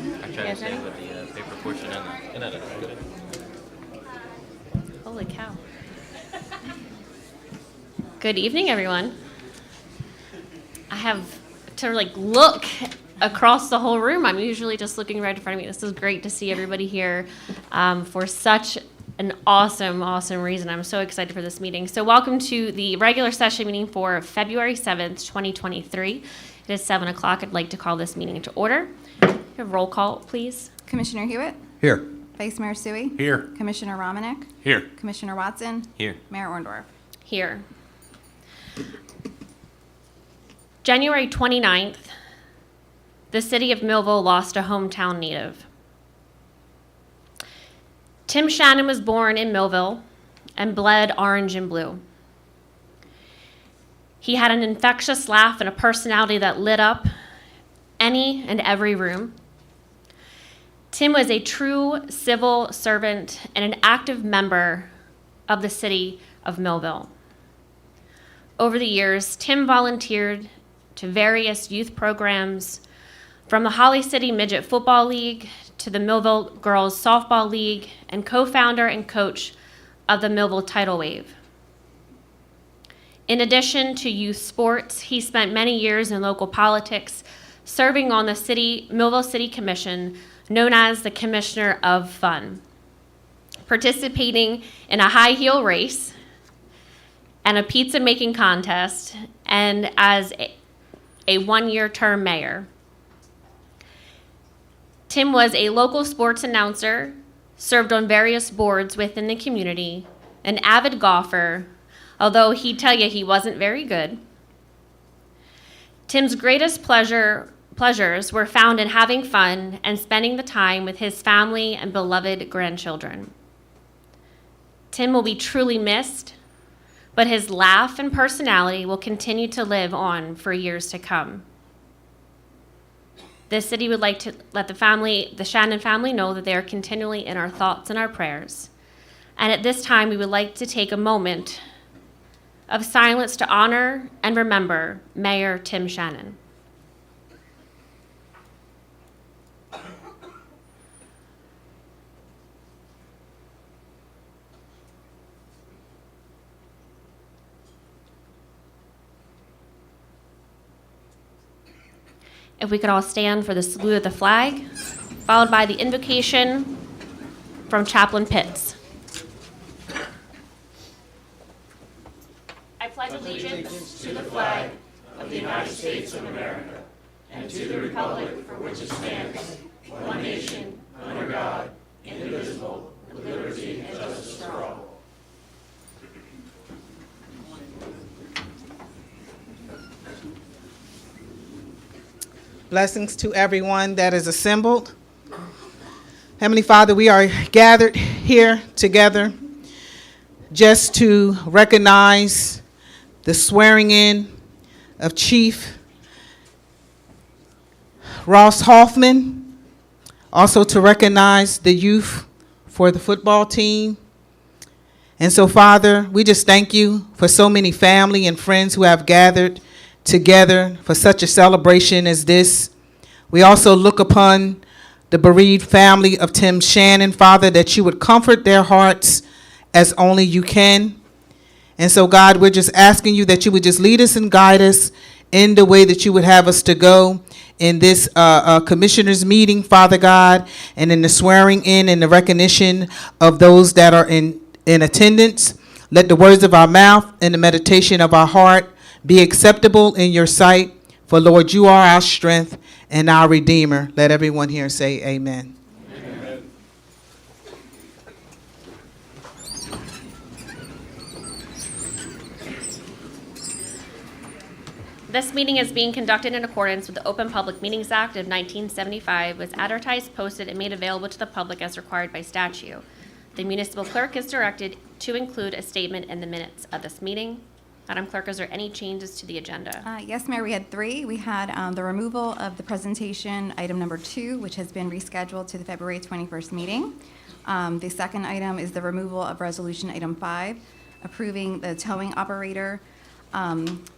I tried to save with the paper portion and the Holy cow. Good evening, everyone. I have to look across the whole room. I'm usually just looking right in front of me. This is great to see everybody here for such an awesome reason. I'm so excited for this meeting. So welcome to the regular session meeting for February 7th, 2023. It is 7 o'clock. I'd like to call this meeting to order. Roll call, please. Commissioner Hewitt? Here. Vice Mayor Suey? Here. Commissioner Romanek? Here. Commissioner Watson? Here. Mayor Orndorff? Here. January 29th, the city of Millville lost a hometown native. Tim Shannon was born in Millville and bled orange and blue. He had an infectious laugh and a personality that lit up any and every room. Tim was a true civil servant and an active member of the city of Millville. Over the years, Tim volunteered to various youth programs, from the Holly City Midget Football League to the Millville Girls Softball League, and co-founder and coach of the Millville Tidal Wave. In addition to youth sports, he spent many years in local politics, serving on the Millville City Commission, known as the Commissioner of Fun, participating in a high heel race and a pizza making contest, and as a one-year term mayor. Tim was a local sports announcer, served on various boards within the community, an avid golfer, although he'd tell you he wasn't very good. Tim's greatest pleasures were found in having fun and spending the time with his family and beloved grandchildren. Tim will be truly missed, but his laugh and personality will continue to live on for years to come. The city would like to let the Shannon family know that they are continually in our thoughts and our prayers. And at this time, we would like to take a moment of silence to honor and remember Mayor Tim Shannon. If we could all stand for the salute of the flag, followed by the invocation from Chaplain Pitts. I pledge allegiance to the flag of the United States of America and to the republic for which it stands, one nation, under God, indivisible, with liberty and justice for all. Blessings to everyone that is assembled. Heavenly Father, we are gathered here together just to recognize the swearing in of Chief Ross Hoffman, also to recognize the youth for the football team. And so, Father, we just thank you for so many family and friends who have gathered together for such a celebration as this. We also look upon the bereaved family of Tim Shannon, Father, that you would comfort their hearts as only you can. And so, God, we're just asking you that you would just lead us and guide us in the way that you would have us to go in this commissioners meeting, Father God, and in the swearing in and the recognition of those that are in attendance. Let the words of our mouth and the meditation of our heart be acceptable in your sight, for Lord, you are our strength and our Redeemer. Let everyone here say amen. Amen. This meeting is being conducted in accordance with the Open Public Meetings Act of 1975, was advertised, posted, and made available to the public as required by statute. The municipal clerk is directed to include a statement in the minutes of this meeting. Madam Clerk, is there any changes to the agenda? Yes, Mayor, we had three. We had the removal of the presentation, item number 2, which has been rescheduled to the February 21st meeting. The second item is the removal of resolution item 5, approving the towing operator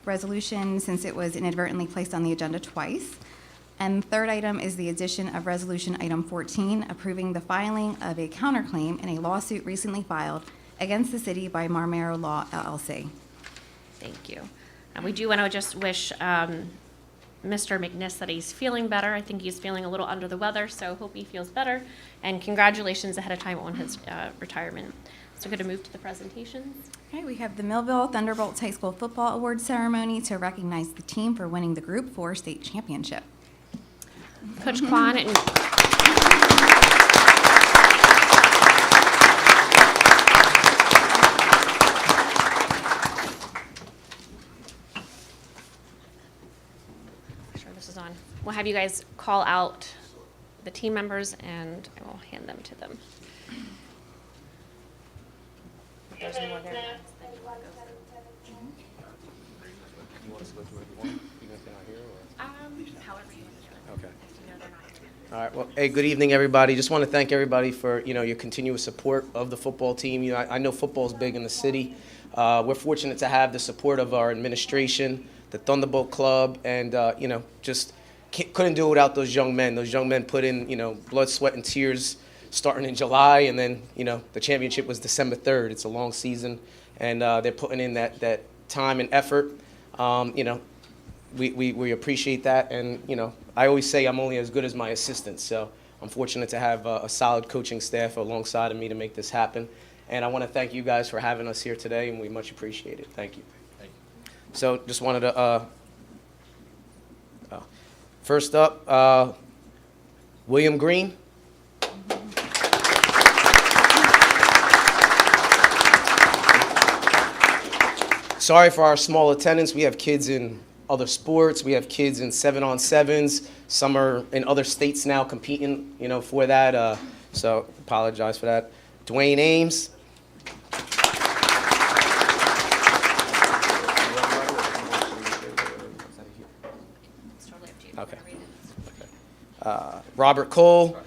resolution since it was inadvertently placed on the agenda twice. And the third item is the addition of Resolution Item 14, approving the filing of a counterclaim in a lawsuit recently filed against the city by Marmero Law LLC. Thank you. And we do want to just wish Mr. McNiss that he's feeling better. I think he's feeling a little under the weather, so hope he feels better. And congratulations ahead of time on his retirement. So going to move to the presentations. Okay, we have the Millville Thunderbolts High School Football Award Ceremony to recognize the team for winning the Group 4 state championship. Coach Kwan and sure this is on. We'll have you guys call out the team members and I will hand them to them. There's more there. However you want to do it. Okay. You know they're not here. All right. Well, hey, good evening, everybody. Just want to thank everybody for, your continuous support of the football team. I know football is big in the city. We're fortunate to have the support of our administration, the Thunderbolt Club, and, just couldn't do it without those young men. Those young men put in, blood, sweat, and tears starting in July, and then, the championship was December 3rd. It's a long season, and they're putting in that time and effort. We appreciate that, and I always say I'm only as good as my assistants, so I'm fortunate to have a solid coaching staff alongside of me to make this happen. And I want to thank you guys for having us here today, and we much appreciate it. Thank you. So just wanted to first up, William Green. Sorry for our small attendance. We have kids in other sports. We have kids in 7-on-7s. Some are in other states now competing, for that. So apologize for that. Dwayne Ames. It's totally up to you. Okay. Robert Cole.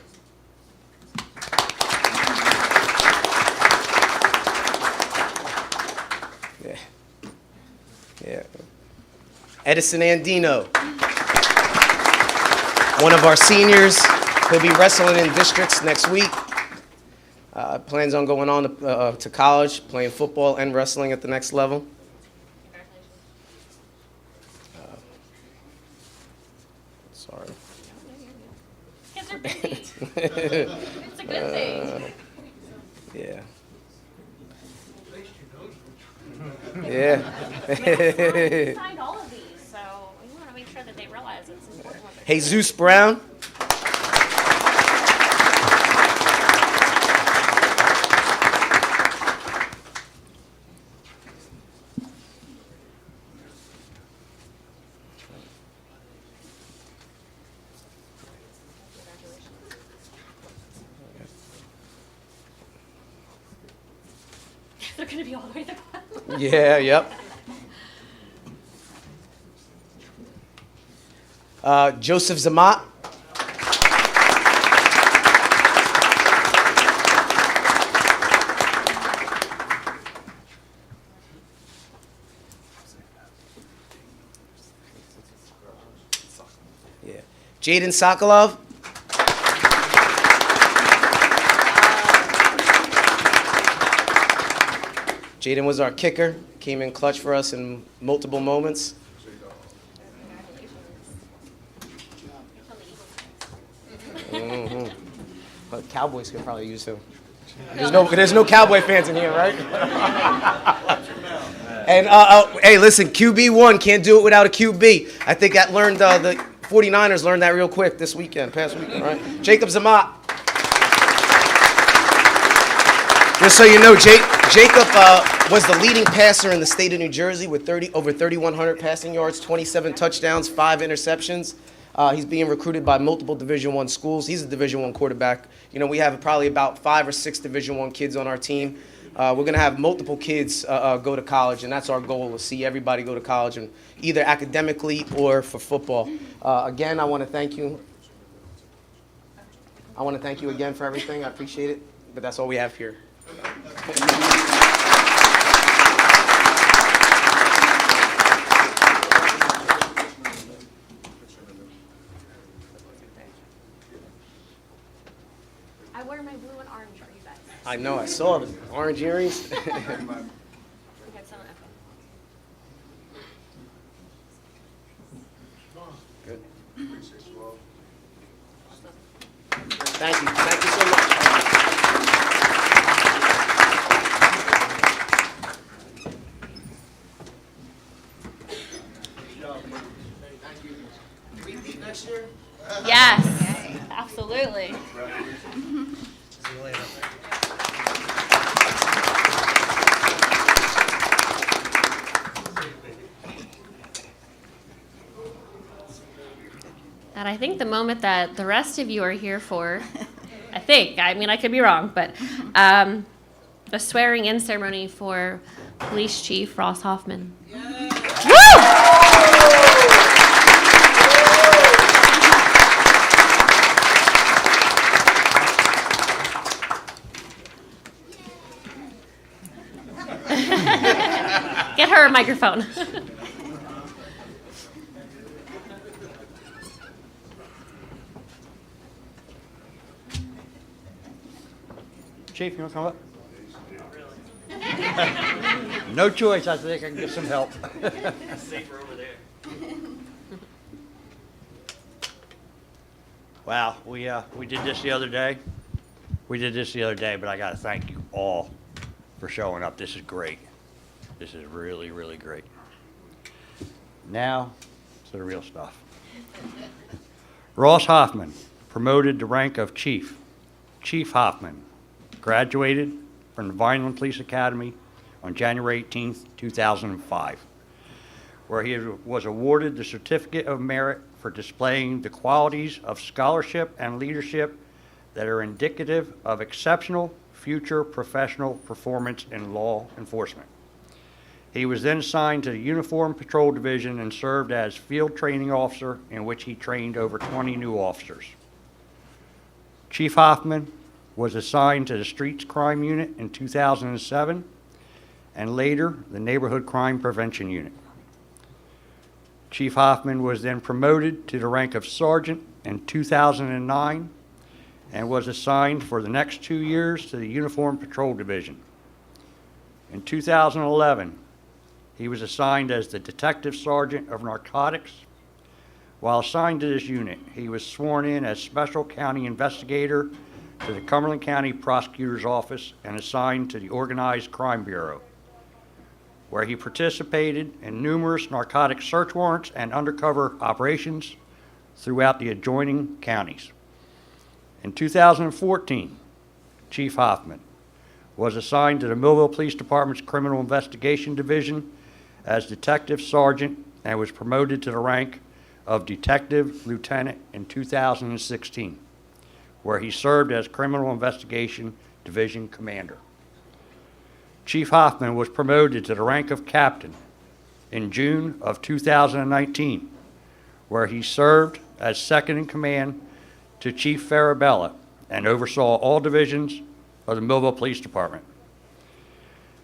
Yeah. Edison Andino, one of our seniors. He'll be wrestling in districts next week. Plans on going on to college, playing football and wrestling at the next level. Sorry. Kids are busy. It's a good thing. Yeah. Yeah. We signed all of these, so we want to make sure that they realize it's important. What they're Jesus Brown. They're going to be all the way at the bottom. Yeah, yep. Joseph Zamat. Yeah. Jaden Sokolov. Jaden was our kicker, came in clutch for us in multiple moments. But Cowboys could probably use him. There's no Cowboy fans in here, right? And hey, listen, QB1 can't do it without a QB. I think that learned the 49ers learned that real quick past weekend, right? Jacob Zamat. Just so you know, Jacob was the leading passer in the state of New Jersey with over 3,100 passing yards, 27 touchdowns, 5 interceptions. He's being recruited by multiple Division I schools. He's a Division I quarterback. We have probably about 5 or 6 Division I kids on our team. We're going to have multiple kids go to college, and that's our goal, to see everybody go to college, and either academically or for football. Again, I want to thank you. I want to thank you again for everything. I appreciate it, but that's all we have here. I wear my blue and orange for you guys. I know, I saw the orange earrings. We got some echo. Good. Thank you so much. Repeat next year? Yes, absolutely. And I think the moment that the rest of you are here for, I mean, I could be wrong, but the swearing in ceremony for Police Chief Ross Hoffman. Get her a microphone. Chief, you want to come up? No choice. I think I can get some help. Safer over there. Wow, we did this the other day. But I got to thank you all for showing up. This is great. This is really, really great. Now to the real stuff. Ross Hoffman, promoted to rank of Chief. Chief Hoffman graduated from the Vineland Police Academy on January 18th, 2005, where he was awarded the Certificate of Merit for displaying the qualities of scholarship and leadership that are indicative of exceptional future professional performance in law enforcement. He was then assigned to the Uniform Patrol Division and served as field training officer, in which he trained over 20 new officers. Chief Hoffman was assigned to the Streets Crime Unit in 2007, and later the Neighborhood Crime Prevention Unit. Chief Hoffman was then promoted to the rank of Sergeant in 2009 and was assigned for the next 2 years to the Uniform Patrol Division. In 2011, he was assigned as the Detective Sergeant of Narcotics. While assigned to this unit, he was sworn in as Special County Investigator to the Cumberland County Prosecutor's Office and assigned to the Organized Crime Bureau, where he participated in numerous narcotic search warrants and undercover operations throughout the adjoining counties. In 2014, Chief Hoffman was assigned to the Millville Police Department's Criminal Investigation Division as Detective Sergeant and was promoted to the rank of Detective Lieutenant in 2016, where he served as Criminal Investigation Division Commander. Chief Hoffman was promoted to the rank of Captain in June of 2019, where he served as second in command to Chief Farabella and oversaw all divisions of the Millville Police Department.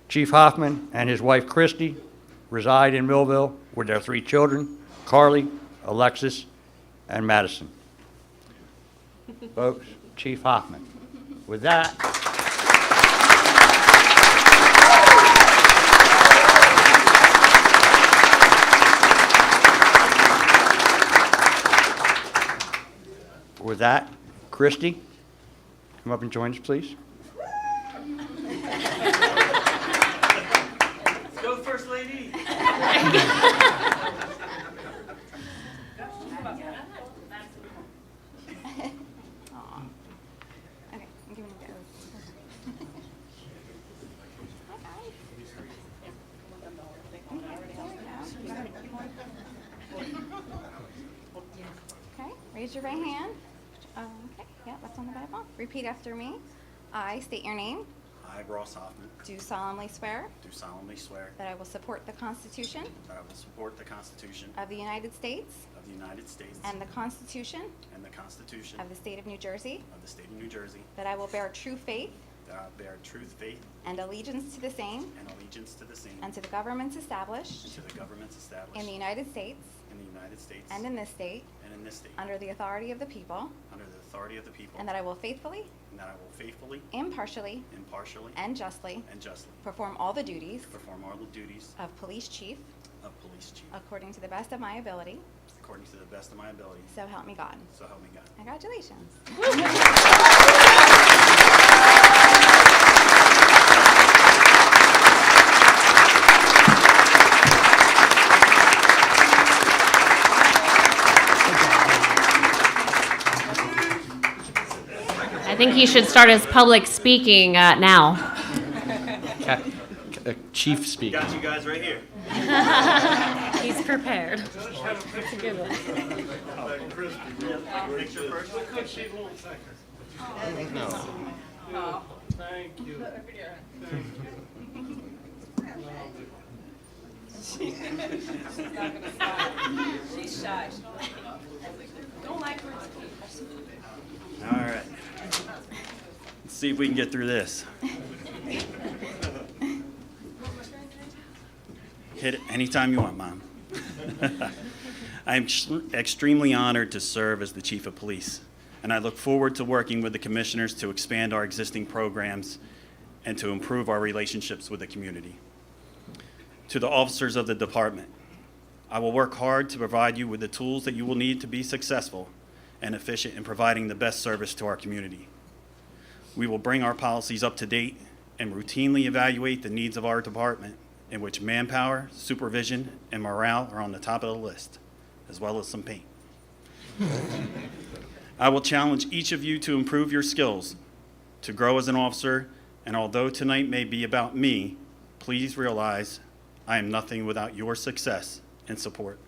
Chief Hoffman and his wife Christy reside in Millville with their 3 children, Carly, Alexis, and Madison. Folks, Chief Hoffman. With that, Christy, come up and join us, please. Let's go, First Lady. Okay, I'm giving you those. Okay, raise your right hand. Okay, yeah, that's on the Bible. Repeat after me. I state your name. I, Ross Hoffman, Do solemnly swear do solemnly swear that I will support the Constitution that I will support the Constitution of the United States of the United States and the Constitution and the Constitution of the State of New Jersey, of the State of New Jersey, that I will bear true faith that I will bear true faith and allegiance to the same and allegiance to the same and to the governments and established to the governments established in the United States in the United States and in this state and in this state, under the authority of the people, under the authority of the people, and that I will faithfully, and that I will faithfully, impartially, impartially, and justly and justly perform all the duties perform all the duties of police chief of police chief according to the best of my ability. according to the best of my ability. So help me God. So help me God. Congratulations. I think he should start his public speaking now. Chief speaking. Got you guys right here. He's prepared. Picture first. All right. Let's see if we can get through this. Hit it anytime you want, Mom. I'm extremely honored to serve as the Chief of Police, and I look forward to working with the commissioners to expand our existing programs and to improve our relationships with the community. To the officers of the department, I will work hard to provide you with the tools that you will need to be successful and efficient in providing the best service to our community. We will bring our policies up to date and routinely evaluate the needs of our department, in which manpower, supervision, and morale are on the top of the list, as well as some paint. I will challenge each of you to improve your skills, to grow as an officer, and although tonight may be about me, please realize I am nothing without your success and support.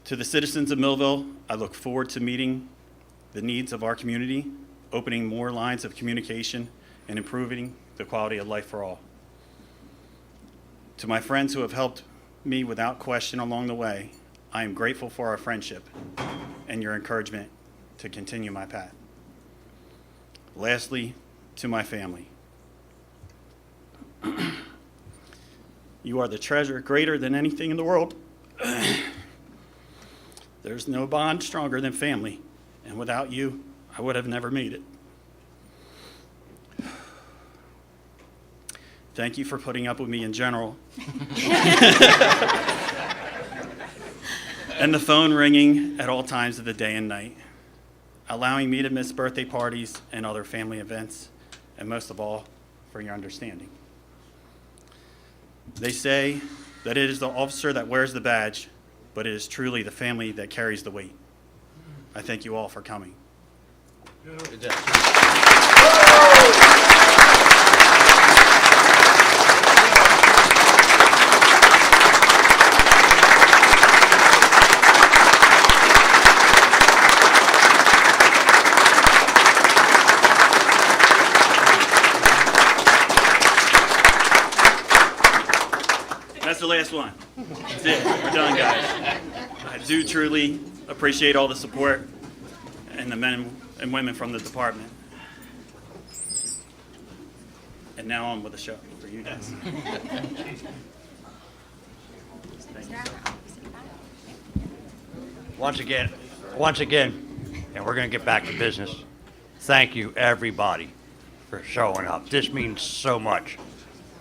To the citizens of Millville, I look forward to meeting the needs of our community, opening more lines of communication, and improving the quality of life for all. To my friends who have helped me without question along the way, I am grateful for our friendship and your encouragement to continue my path. Lastly, to my family. You are the treasure greater than anything in the world. There's no bond stronger than family, and without you, I would have never made it. Thank you for putting up with me in general. And the phone ringing at all times of the day and night, allowing me to miss birthday parties and other family events, and most of all, for your understanding. They say that it is the officer that wears the badge, but it is truly the family that carries the weight. I thank you all for coming. That's the last one. That's it. We're done, guys. I do truly appreciate all the support and the men and women from the department. And now on with the show for you guys. Once again, and we're going to get back to business. Thank you, everybody, for showing up. This means so much.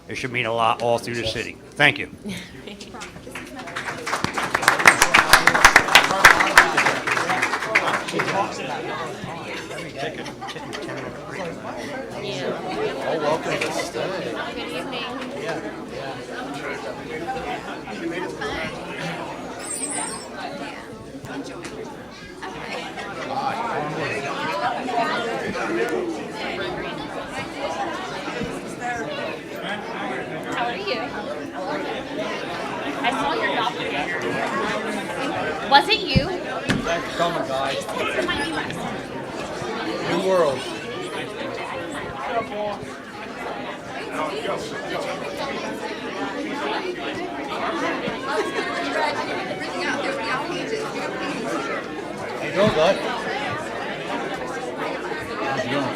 It should mean a lot all through the city. Thank you. How are you? I saw your doppelganger. Was it you? Thanks for coming, guys. It might be last. New world. How you doing, bud? How's it going?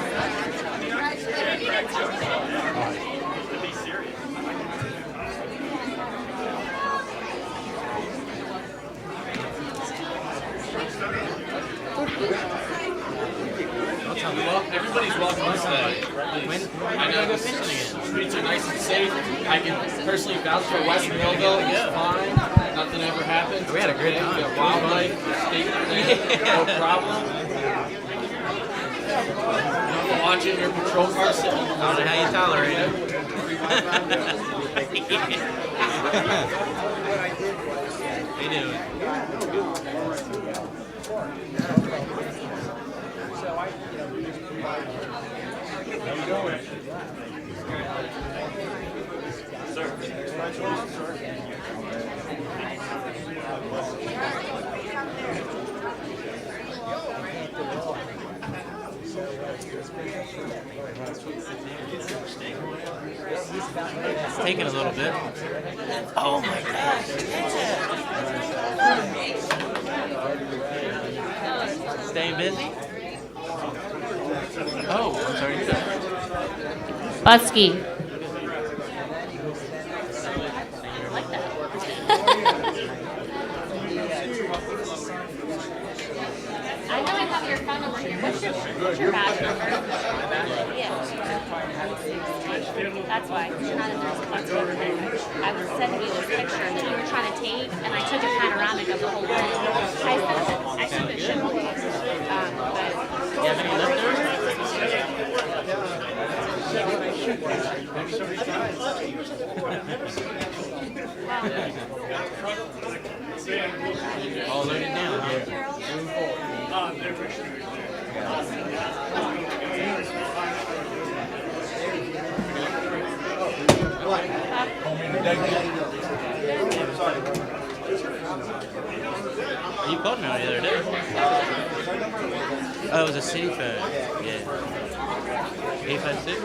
Well, everybody's welcome to stay. I know the streets are nice and safe. I can personally vouch for West Millville. It's fine. Nothing ever happened. We had a great time. Wildlife, state, no problem. Watching your patrol car sitting. I don't know how you tolerate it. How you doing? It's taking a little bit. Oh my gosh. Staying busy? Oh, I'm sorry to hear that. Butsky. I know I have your phone number here. What's your badge number? Yeah. That's why. You're not in there. I was sending you this picture that you were trying to take, and I took a panoramic of the whole thing. I sent it shipped. You have any lifters? All loaded down here. You called me the other day. Oh, it was a city phone. Yeah. 856?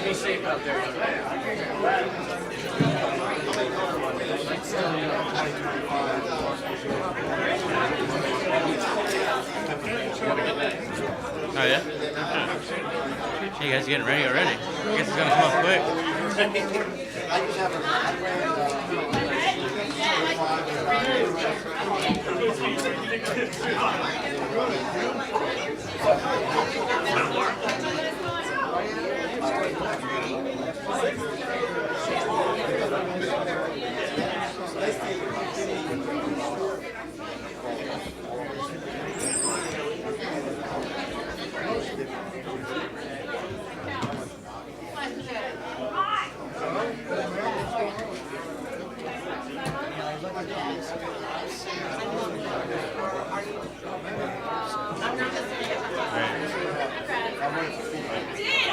Be safe out there. Oh yeah? You guys getting ready already? I guess it's gonna come up quick.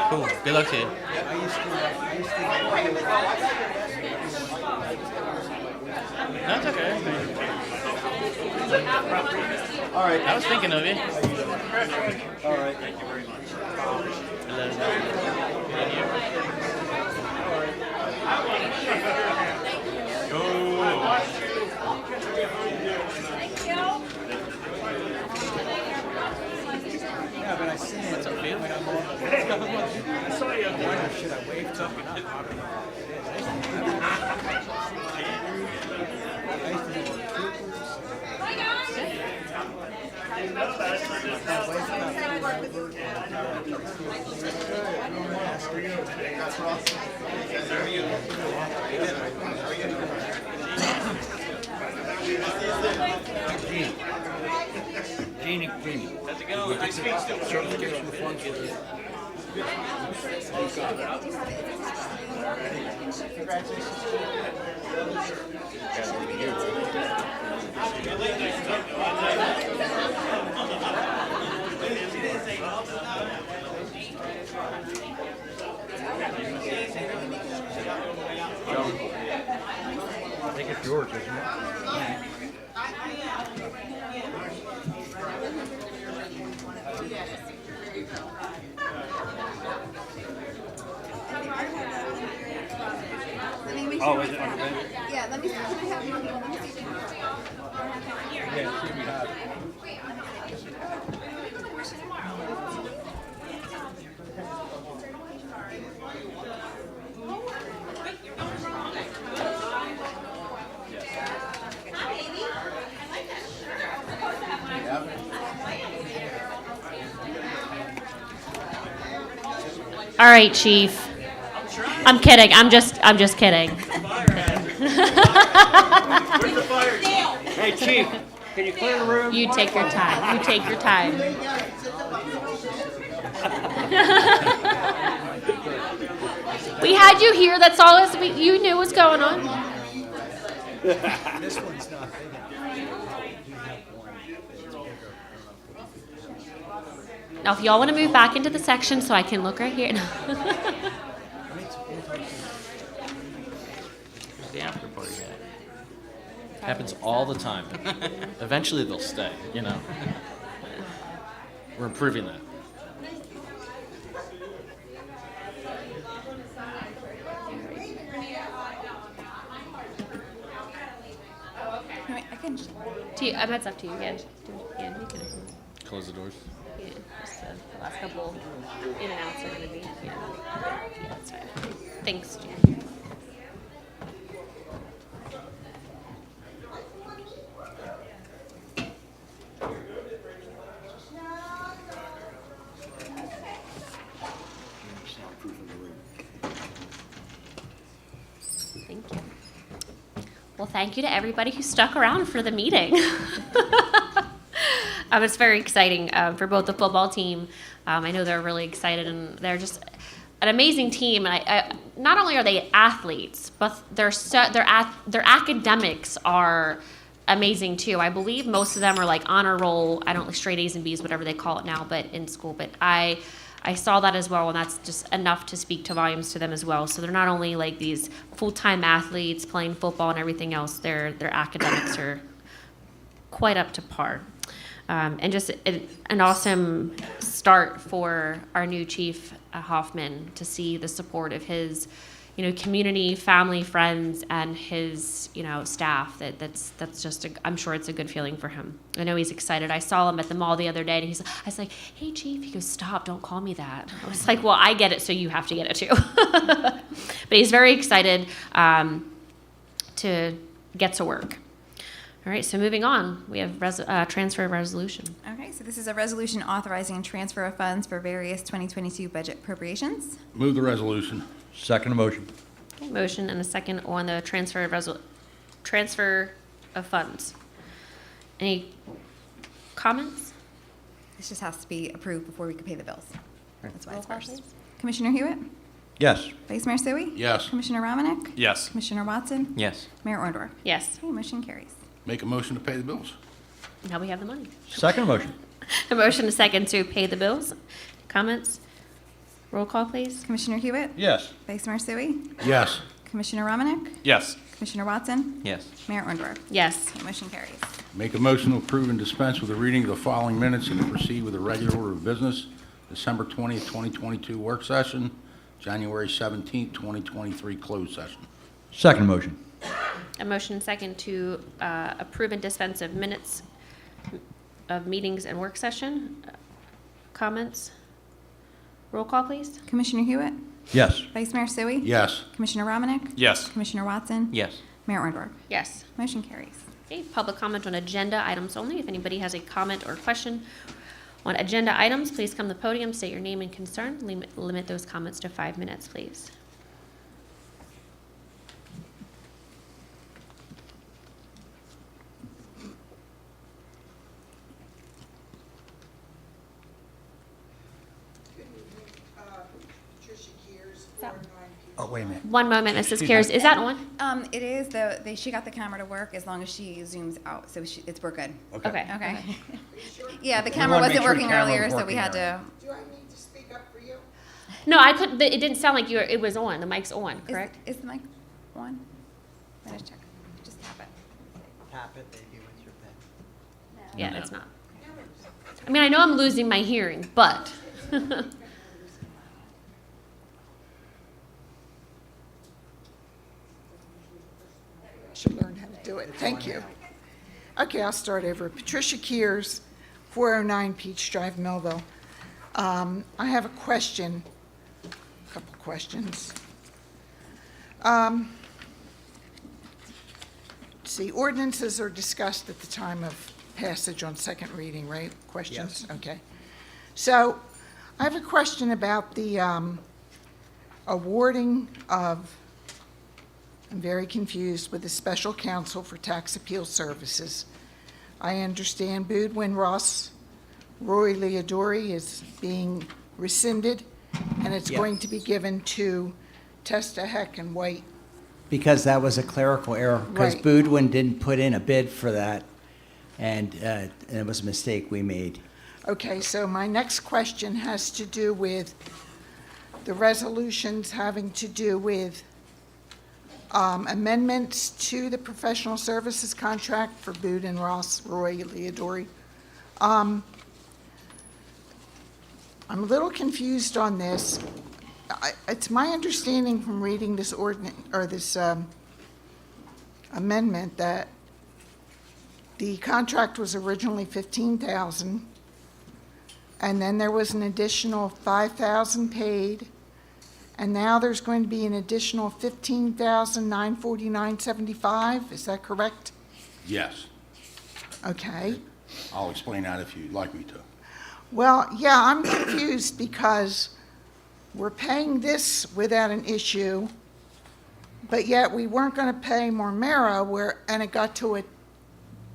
Cool. Good luck to you. No, it's okay. All right. I was thinking of you. All right. Thank you very much. Yeah, but I see it. What's up, Phil? I saw you. Should I wave something up? I don't know. Jeannie. How's it going? Nice to meet you. Certification forms. I think it's yours, isn't it? Oh, is it? Okay. Yeah, let me see. Can I have one? Let me see. Yeah, it should be hot. All right, Chief. I'm kidding. I'm just kidding. Where's the fire chief? Hey, Chief, can you clear the room? You take your time. You take your time. We had you here. That's all you knew was going on. This one's not big enough. Now, if y'all want to move back into the section so I can look right here. The after party guy. Happens all the time. Eventually they'll stay, you know. We're improving that. I can. That's up to you. Yeah, you can. Close the doors. Yeah, just the last couple in and outs are going to be. Yeah, that's fine. Thanks, Jan. Thank you. Well, thank you to everybody who stuck around for the meeting. It's very exciting for both the football team. I know they're really excited, and they're just an amazing team. And I not only are they athletes, but their academics are amazing too. I believe most of them are like honor roll. I don't like straight A's and B's, whatever they call it now, but in school. But I saw that as well, and that's just enough to speak to volumes to them as well. So they're not only like these full-time athletes playing football and everything else. Their academics are quite up to par. And just an awesome start for our new Chief Hoffman to see the support of his, community, family, friends, and his, staff. That's just I'm sure it's a good feeling for him. I know he's excited. I saw him at the mall the other day, and I was like, "Hey, Chief." He goes, "Stop! Don't call me that." I was like, "Well, I get it, so you have to get it too." But he's very excited to get to work. All right, so moving on, we have transfer resolution. Okay, so this is a resolution authorizing transfer of funds for various 2022 budget appropriations. Move the resolution. Second motion. Okay, motion and a second on the transfer of funds. Any comments? This just has to be approved before we can pay the bills. That's why it's Roll call, first. please. Commissioner Hewitt? Yes. Vice Mayor Sui? Yes. Commissioner Romanek? Yes. Commissioner Watson? Yes. Mayor Orndorff? Yes. Okay, motion carries. Make a motion to pay the bills. Now we have the money. Second motion. A motion and a second to pay the bills. Comments? Roll call, please. Commissioner Hewitt? Yes. Vice Mayor Sui? Yes. Commissioner Romanek? Yes. Commissioner Watson? Yes. Mayor Orndorff? Yes. Okay, motion carries. Make a motion to approve and dispense with the reading of the following minutes and to proceed with the regular order of business. December 20th, 2022 work session, January 17th, 2023 closed session. Second motion. A motion and second to approve and dispense of minutes of meetings and work session. Comments? Roll call, please. Commissioner Hewitt? Yes. Vice Mayor Sui? Yes. Commissioner Romanek? Yes. Commissioner Watson? Yes. Mayor Orndorff? Yes. Motion carries. Okay, public comment on agenda items only. If anybody has a comment or question on agenda items, please come to the podium, state your name and concern. Limit those comments to 5 minutes, please. Oh, wait a minute. One moment, Mrs. Kears. Is that on? It is, she got the camera to work as long as she zooms out, so we're good. Okay. Okay. Yeah, the camera wanna make wasn't sure working the camera earlier, was so we working had to. earlier. Do I need to speak up for you? No, I couldn't. It didn't sound like it was on. The mic's on, correct? Is the mic on? Let us check. Just tap it. Tap it maybe with your pen. Yeah, it's not. I mean, I know I'm losing my hearing, but. Should learn how to do it. Thank you. Okay, I'll start over. Patricia Kears, 409 Peach Drive, Millville. I have a question, a couple questions. See, ordinances are discussed at the time of passage on second reading, right? Questions? Yes. Okay. So I have a question about the awarding of, I'm very confused with the Special Counsel for Tax Appeal Services. I understand Boudwin Ross Roy Leodori is being rescinded, and it's Yes. going to be given to Testa Heck and White. Because that was a clerical error, because Right. Boudwin didn't put in a bid for that, and it was a mistake we made. Okay, so my next question has to do with the resolutions having to do with amendments to the professional services contract for Boudwin Ross Roy Leodori. I'm a little confused on this. It's my understanding from reading this ordinance, or this amendment, that the contract was originally $15,000, and then there was an additional $5,000 paid, and now there's going to be an additional $15,949.75. Is that correct? Yes. Okay. I'll explain that if you'd like me to. Well, yeah, I'm confused because we're paying this without an issue, but yet we weren't going to pay Marmera and it got to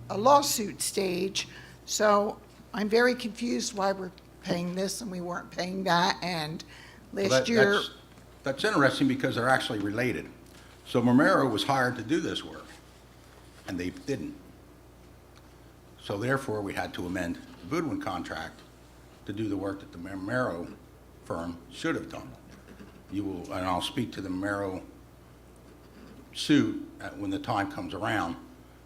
a lawsuit stage. So I'm very confused why we're paying this and we weren't paying that. And last year, That's interesting because they're actually related. So Marmera was hired to do this work, and they didn't. So therefore, we had to amend the Boudwin contract to do the work that the Marmera firm should have done. You will, and I'll speak to the Marmera suit when the time comes around.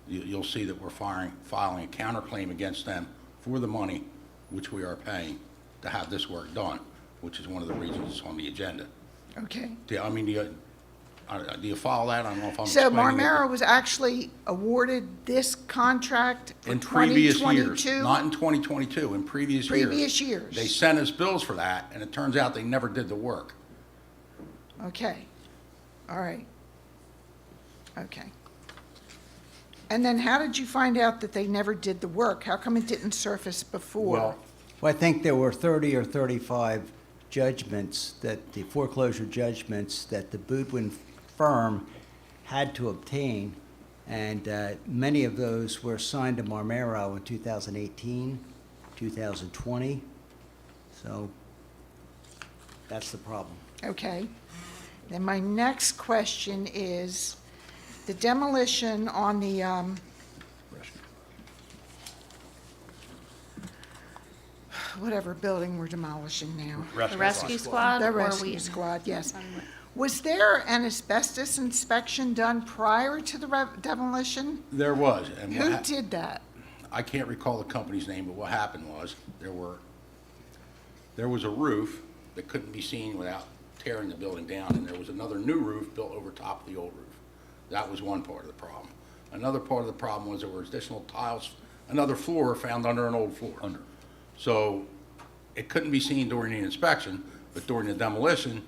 You'll see that we're filing a counterclaim against them for the money which we are paying to have this work done, which is one of the reasons it's on the agenda. okay. Do you follow that? I don't know if I'm So explaining it. Marmera was actually awarded this contract for In previous 2022? years, not in 2022, in previous years. Previous years. They sent us bills for that, and it turns out they never did the work. Okay, all right. Okay. And then how did you find out that they never did the work? How come it didn't surface before? Well, I think there were 30 or 35 judgments, the foreclosure judgments that the Boudwin firm had to obtain, and many of those were assigned to Marmera in 2018, 2020. So that's the problem. Okay. Then my next question is, the demolition on the, whatever building we're demolishing now. The rescue squad? The or rescue we- squad, yes. Was there an asbestos inspection done prior to the demolition? There was, and Who did that? I can't recall the company's name, but what happened was, there was a roof that couldn't be seen without tearing the building down, and there was another new roof built over top of the old roof. That was one part of the problem. Another part of the problem was there were additional tiles, another floor found under an old floor. So it couldn't be seen during the inspection, but during the demolition,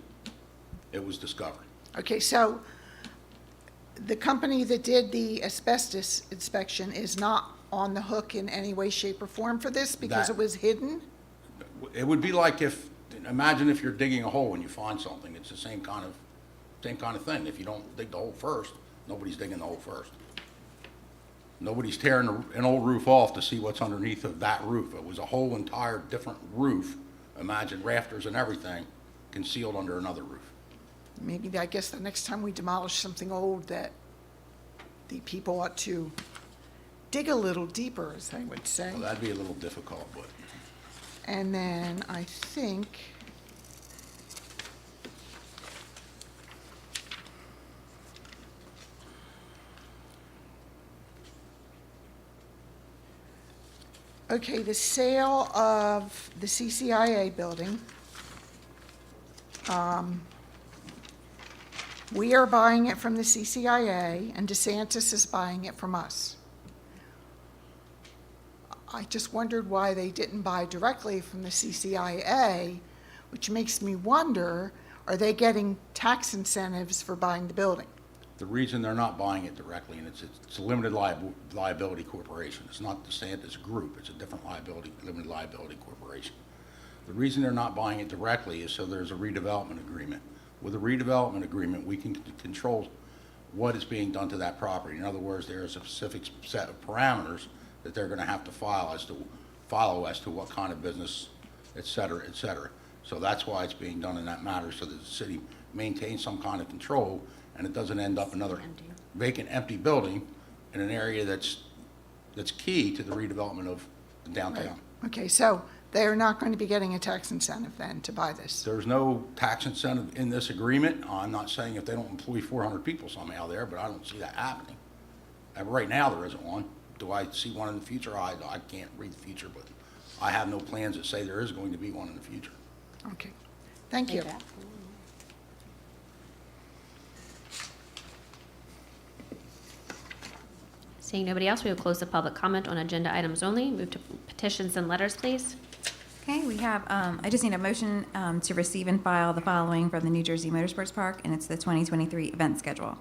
it was discovered. Okay, so the company that did the asbestos inspection is not on the hook in any way, shape, or form for this because That- it was hidden? It would be like imagine if you're digging a hole and you find something. It's the same kind of thing. If you don't dig the hole first, nobody's digging the hole first. Nobody's tearing an old roof off to see what's underneath of that roof. It was a whole entire different roof. Imagine rafters and everything concealed under another roof. Maybe, I guess the next time we demolish something old, that the people ought to dig a little deeper, as they would say. Well, that'd be a little difficult, but And then I think, okay, the sale of the CCIA building. We are buying it from the CCIA, and DeSantis is buying it from us. I just wondered why they didn't buy directly from the CCIA, which makes me wonder, are they getting tax incentives for buying the building? the reason they're not buying it directly, and it's a limited liability corporation. It's not DeSantis Group. It's a different limited liability corporation. The reason they're not buying it directly is so there's a redevelopment agreement with a redevelopment agreement, we can control what is being done to that property. In other words, there is a specific set of parameters that they're gonna have to follow as to what kind of business, et cetera, et cetera. So that's why it's being done in that manner, so that the city maintains some kind of control, and it doesn't end up another vacant, empty building in an area that's key to the redevelopment of the downtown. Okay, so they're not going to be getting a tax incentive then to buy this? There's no tax incentive in this agreement. I'm not saying if they don't employ 400 people somehow there, but I don't see that happening. Right now, there isn't one. Do I see one in the future? I can't read the future, but I have no plans that say there is going to be one in the future. Okay, thank you. Seeing nobody else, we will close the public comment on agenda items only. Move to petitions and letters, please. Okay, we have, I just need a motion to receive and file the following from the New Jersey Motorsports Park, and it's the 2023 event schedule.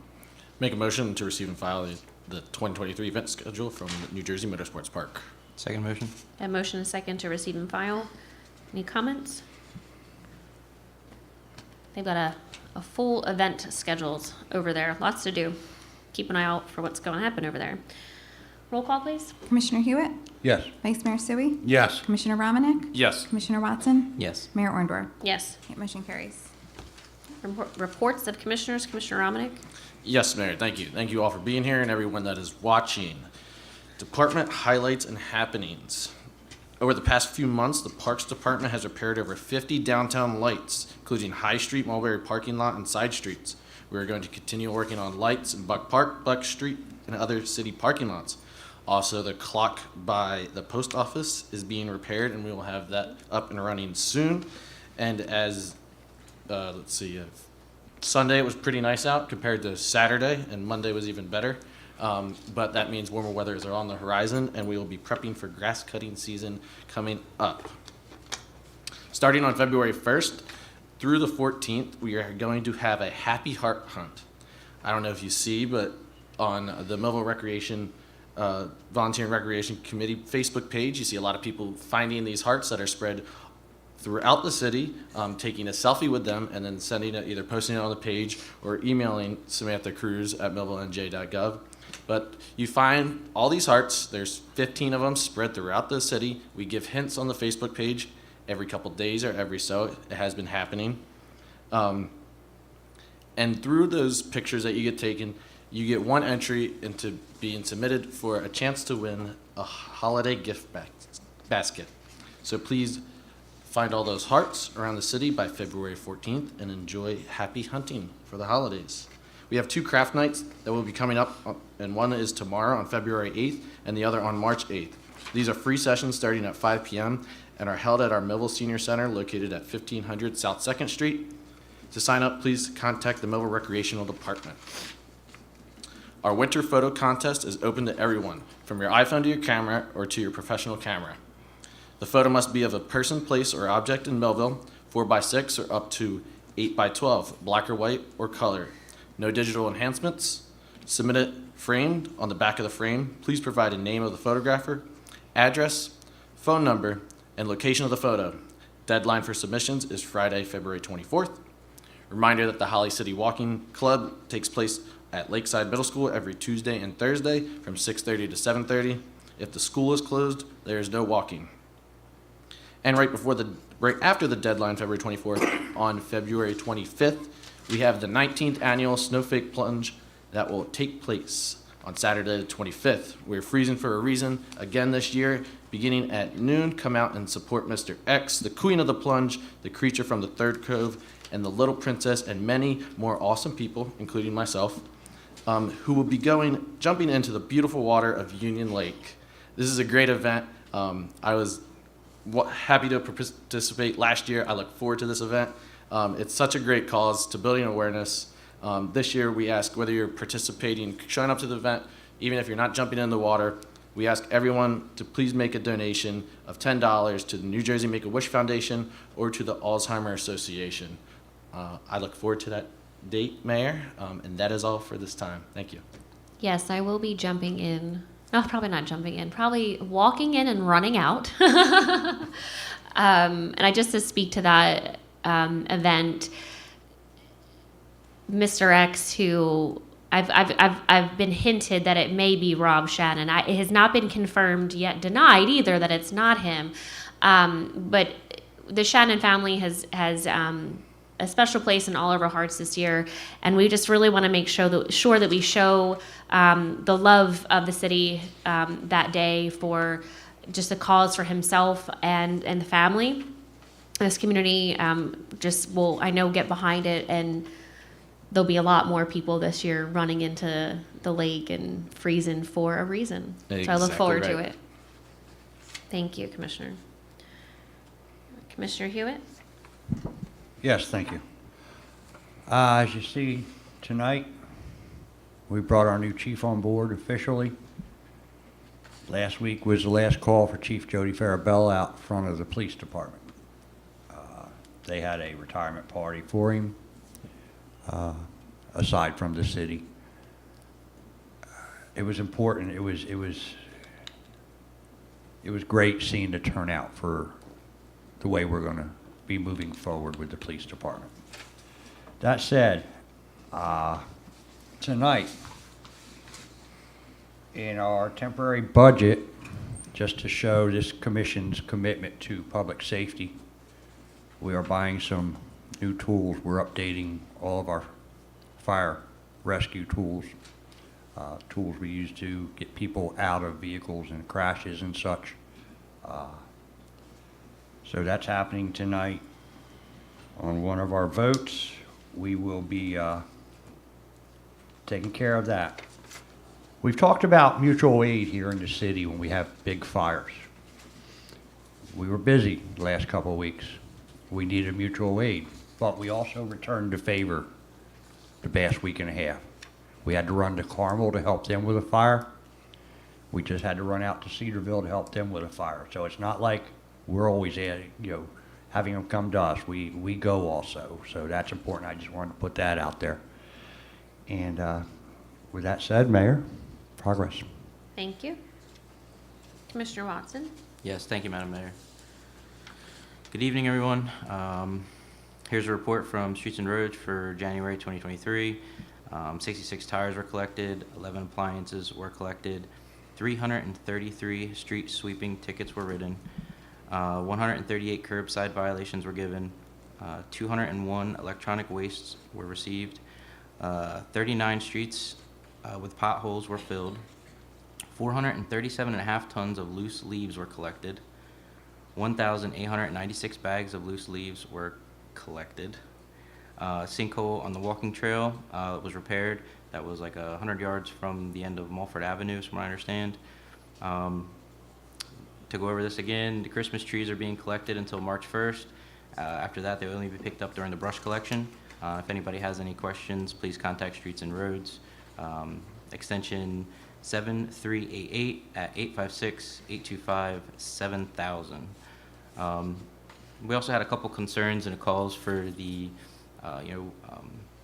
Make a motion to receive and file the 2023 event schedule from New Jersey Motorsports Park. Second motion? A motion and a second to receive and file. Any comments? They've got a full event scheduled over there. Lots to do. Keep an eye out for what's going to happen over there. Roll call, please. Commissioner Hewitt? Yes. Vice Mayor Sui? Yes. Commissioner Romanek? Yes. Commissioner Watson? Yes. Mayor Orndorff? Yes. Okay, motion carries. Reports of commissioners. Commissioner Romanek? Yes, Mayor, thank you. Thank you all for being here and everyone that is watching. Department highlights and happenings. Over the past few months, the Parks Department has repaired over 50 downtown lights, including High Street, Mulberry parking lot, and side streets. We are going to continue working on lights in Buck Park, Buck Street, and other city parking lots. Also, the clock by the post office is being repaired, and we will have that up and running soon. And as, Sunday it was pretty nice out compared to Saturday, and Monday was even better. But that means warmer weather is on the horizon, and we will be prepping for grass cutting season coming up. Starting on February 1st through the 14th, we are going to have a Happy Heart Hunt. I don't know if you see, but on the Millville Recreation, Volunteer and Recreation Committee Facebook page, you see a lot of people finding these hearts that are spread throughout the city, taking a selfie with them, and then sending it, either posting it on the page or emailing Samantha Cruz at millvillenj.gov. But you find all these hearts. There's 15 of them spread throughout the city. We give hints on the Facebook page every couple days or every so. It has been happening. And through those pictures that you get taken, you get one entry into being submitted for a chance to win a holiday gift basket. So please find all those hearts around the city by February 14th and enjoy happy hunting for the holidays. We have 2 craft nights that will be coming up, and one is tomorrow on February 8th and the other on March 8th. These are free sessions starting at 5 p.m. and are held at our Millville Senior Center located at 1500 South 2nd Street. To sign up, please contact the Millville Recreational Department. Our winter photo contest is open to everyone, from your iPhone to your camera or to your professional camera. The photo must be of a person, place, or object in Millville, 4x6 or up to 8x12, black or white or color. No digital enhancements. Submit it framed. On the back of the frame, please provide a name of the photographer, address, phone number, and location of the photo. Deadline for submissions is Friday, February 24th. Reminder that the Holly City Walking Club takes place at Lakeside Middle School every Tuesday and Thursday from 6:30 to 7:30. If the school is closed, there is no walking. And right after the deadline, February 24th, on February 25th, we have the 19th annual Snowflake Plunge that will take place on Saturday the 25th. We're freezing for a reason again this year. Beginning at noon, come out and support Mr. X, the Queen of the Plunge, the creature from the Third Cove, and the Little Princess, and many more awesome people, including myself, who will be jumping into the beautiful water of Union Lake. This is a great event. I was happy to participate last year. I look forward to this event. It's such a great cause to building awareness. This year we ask whether you're participating, showing up to the event, even if you're not jumping in the water, we ask everyone to please make a donation of $10 to the New Jersey Make-A-Wish Foundation or to the Alzheimer Association. I look forward to that date, Mayor, and that is all for this time. Thank you. Yes, I will be jumping in. No, probably not jumping in. Probably walking in and running out. And I just to speak to that event, Mr. X, who I've been hinted that it may be Rob Shannon. It has not been confirmed yet, denied either, that it's not him. But the Shannon family has a special place in all of our hearts this year, and we just really want to make sure that we show the love of the city that day for just a cause for himself and the family. This community just will, I know, get behind it, and there'll be a lot more people this year running into the lake and freezing for a reason. So I look forward to it. Thank you, Commissioner. Commissioner Hewitt? Yes, thank you. As you see tonight, we brought our new chief on board officially. Last week was the last call for Chief Jody Farabella out front of the police department. They had a retirement party for him, aside from the city. It was important. It was great seeing the turnout for the way we're going to be moving forward with the police department. That said, tonight, in our temporary budget, just to show this commission's commitment to public safety, we are buying some new tools. We're updating all of our fire rescue tools, tools we use to get people out of vehicles and crashes and such. So that's happening tonight. On one of our votes, we will be taking care of that. We've talked about mutual aid here in the city when we have big fires. We were busy the last couple of weeks. We needed mutual aid, but we also returned the favor the past week and a half. We had to run to Carmel to help them with a fire. We just had to run out to Cedarville to help them with a fire. So it's not like we're always having them come to us. We go also. So that's important. I just wanted to put that out there. And with that said, Mayor, progress. Thank you. Commissioner Watson? Yes, thank you, Madam Mayor. Good evening, everyone. Here's a report from Streets and Roads for January 2023. 66 tires were collected, 11 appliances were collected, 333 street sweeping tickets were written, 138 curbside violations were given, 201 electronic wastes were received, 39 streets with potholes were filled, 437.5 tons of loose leaves were collected, 1,896 bags of loose leaves were collected. Sinkhole on the walking trail was repaired. That was like 100 yards from the end of Mulford Avenue, from what I understand. To go over this again, the Christmas trees are being collected until March 1st. After that, they will only be picked up during the brush collection. If anybody has any questions, please contact Streets and Roads. Extension 7388 at 856-825-7000. We also had a couple concerns and calls for the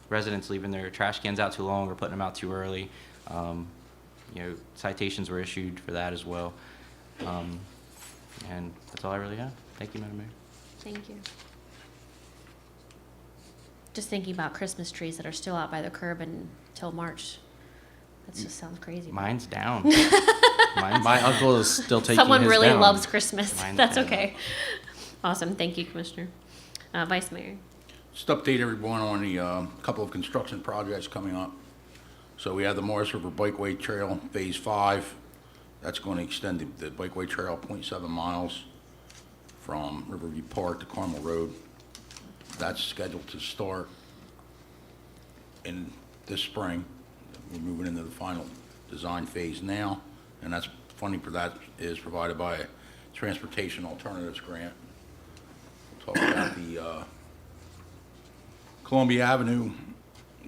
residents leaving their trash cans out too long or putting them out too early. Citations were issued for that as well. And that's all I really have. Thank you, Madam Mayor. Thank you. Just thinking about Christmas trees that are still out by the curb until March. That just sounds crazy. Mine's down. My uncle is still taking Someone his really down. loves Christmas. Mine's That's down. okay. Awesome. Thank you, Commissioner. Vice Mayor. Just update everyone on the couple of construction projects coming up. So we have the Morris River Bikeway Trail Phase 5. That's going to extend the Bikeway Trail 0.7 miles from Riverview Park to Carmel Road. That's scheduled to start in this spring. We're moving into the final design phase now, and that's funding for that is provided by a Transportation Alternatives Grant. We'll talk about the Columbia Avenue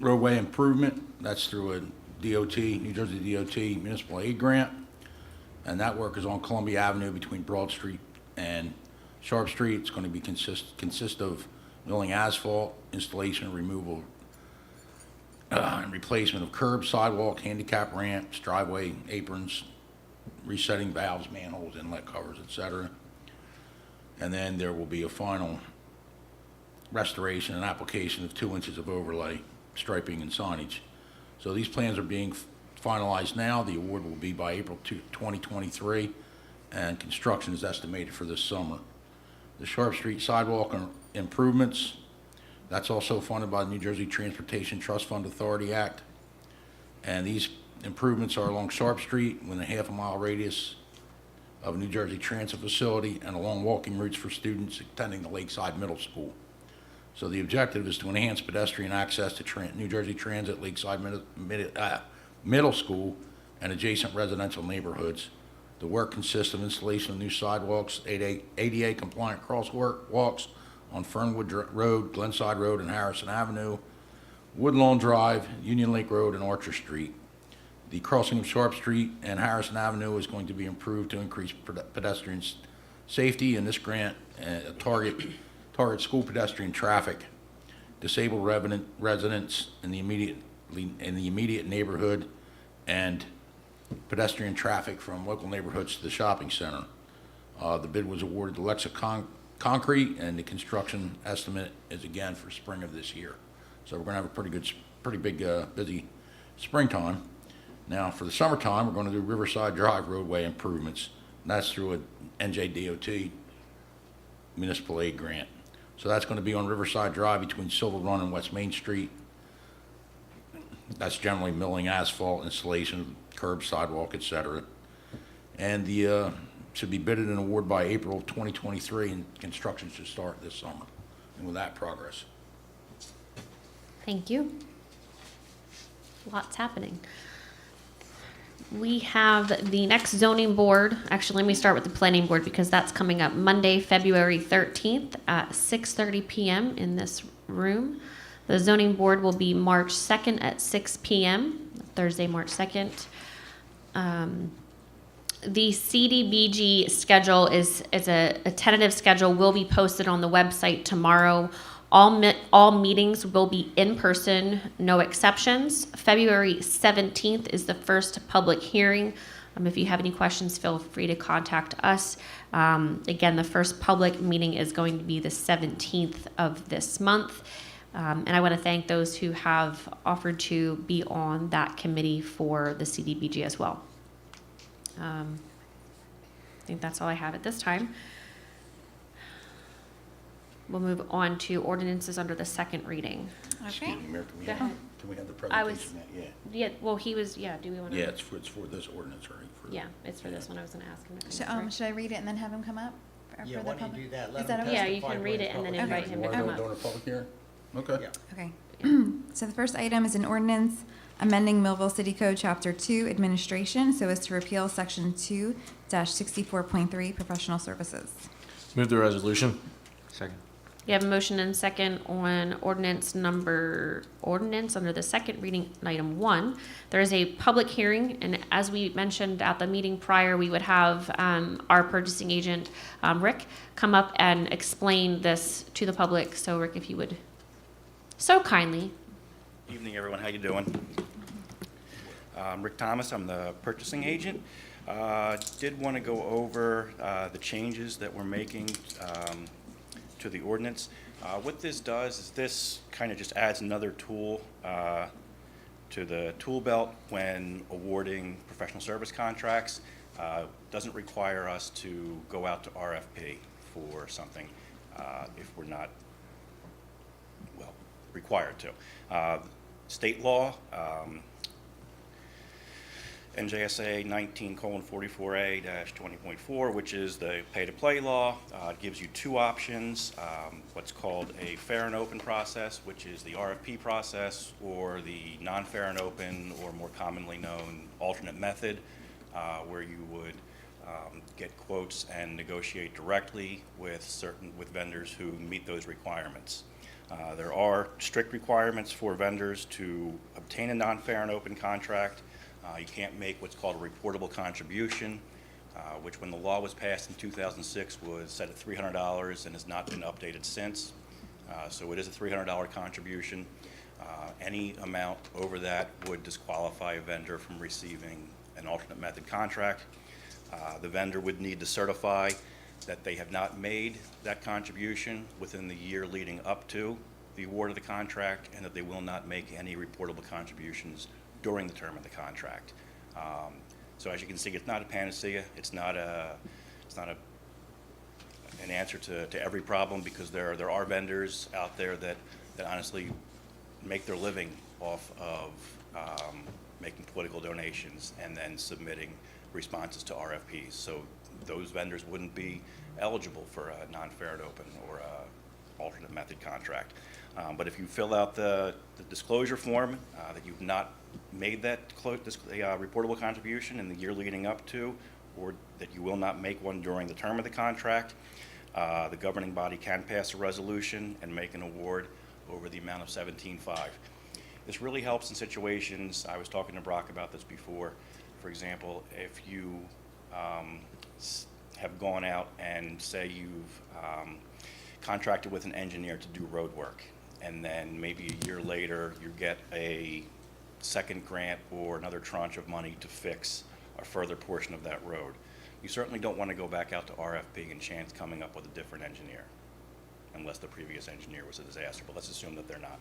roadway improvement. That's through a DOT, New Jersey DOT municipal aid grant, and that work is on Columbia Avenue between Broad Street and Sharp Street. It's going to be consist of milling asphalt, installation and removal and replacement of curb, sidewalk, handicap ramps, driveway aprons, resetting valves, manholes, inlet covers, etc. And then there will be a final restoration and application of 2 inches of overlay striping and signage. So these plans are being finalized now. The award will be by April 2023, and construction is estimated for this summer. The Sharp Street sidewalk improvements, that's also funded by the New Jersey Transportation Trust Fund Authority Act. And these improvements are along Sharp Street within a half-a-mile radius of a New Jersey Transit facility and along walking routes for students attending the Lakeside Middle School. So the objective is to enhance pedestrian access to New Jersey Transit, Lakeside Middle School, and adjacent residential neighborhoods. The work consists of installation of new sidewalks, ADA-compliant crosswalks on Fernwood Road, Glenside Road, and Harrison Avenue, Woodlawn Drive, Union Lake Road, and Archer Street. The crossing of Sharp Street and Harrison Avenue is going to be improved to increase pedestrian safety, and this grant target school pedestrian traffic, disabled residents in the immediate neighborhood, and pedestrian traffic from local neighborhoods to the shopping center. The bid was awarded to Lexa Concrete, and the construction estimate is again for spring of this year. So we're going to have a pretty big, busy springtime. Now, for the summertime, we're going to do Riverside Drive roadway improvements. And that's through a NJDOT municipal aid grant. So that's going to be on Riverside Drive between Silver Run and West Main Street. That's generally milling, asphalt, installation, curb, sidewalk, et cetera. And the should be bidded and awarded by April of 2023, and construction should start this summer. And with that, progress. Thank you. Lots happening. We have the next zoning board. Actually, let me start with the planning board because that's coming up Monday, February 13th at 6:30 p.m. in this room. The zoning board will be March 2nd at 6 p.m., Thursday, March 2nd. The CDBG schedule is a tentative schedule, will be posted on the website tomorrow. All meetings will be in person, no exceptions. February 17th is the first public hearing. If you have any questions, feel free to contact us. Again, the first public meeting is going to be the 17th of this month. And I want to thank those who have offered to be on that committee for the CDBG as well. I think that's all I have at this time. We'll move on to ordinances under the second reading. Okay. Excuse me, Mayor, Go ahead. can we have the I was- presentation? Yeah, well, he was, yeah, do we want to? Yeah, it's for this ordinance, right? Yeah, it's for this one. I was going to ask him. if he Should, was right. should I read it and then have him come up? For Yeah, the why don't public? you do that? Is Let that him okay? Yeah, you testify can during read it and then public invite hearing. him to come up. During a public hearing? Okay. Yeah. Okay. So the first item is an ordinance amending Millville City Code Chapter 2 Administration so as to repeal Section 2-64.3 Professional Services. Move the resolution. Second. You have a motion and second on ordinance under the second reading, item 1. There is a public hearing, and as we mentioned at the meeting prior, we would have our purchasing agent, Rick, come up and explain this to the public. So Rick, if you would so kindly. Evening, everyone. How you doing? I'm Rick Thomas. I'm the purchasing agent. Did want to go over the changes that we're making to the ordinance. What this does is this kind of just adds another tool to the tool belt when awarding professional service contracts. Doesn't require us to go out to RFP for something if we're not, well, required to. State law, NJSA 19:44A-20.4, which is the pay-to-play law, gives you two options, what's called a fair and open process, which is the RFP process, or the non-fair and open, or more commonly known alternate method, where you would get quotes and negotiate directly with vendors who meet those requirements. There are strict requirements for vendors to obtain a non-fair and open contract. You can't make what's called a reportable contribution, which when the law was passed in 2006 was set at $300 and has not been updated since. So it is a $300 contribution. Any amount over that would disqualify a vendor from receiving an alternate method contract. The vendor would need to certify that they have not made that contribution within the year leading up to the award of the contract and that they will not make any reportable contributions during the term of the contract. So as you can see, it's not a panacea. It's not an answer to every problem, because there are vendors out there that honestly make their living off of making political donations and then submitting responses to RFPs. So those vendors wouldn't be eligible for a non-fair and open or a alternate method contract. But if you fill out the disclosure form that you've not made that reportable contribution in the year leading up to, or that you will not make one during the term of the contract, the governing body can pass a resolution and make an award over the amount of $17,500. This really helps in situations, I was talking to Brock about this before, for example, if you have gone out and say you've contracted with an engineer to do road work, and then maybe a year later you get a second grant or another tranche of money to fix a further portion of that road. You certainly don't want to go back out to RFP and chance coming up with a different engineer, unless the previous engineer was a disaster, but let's assume that they're not.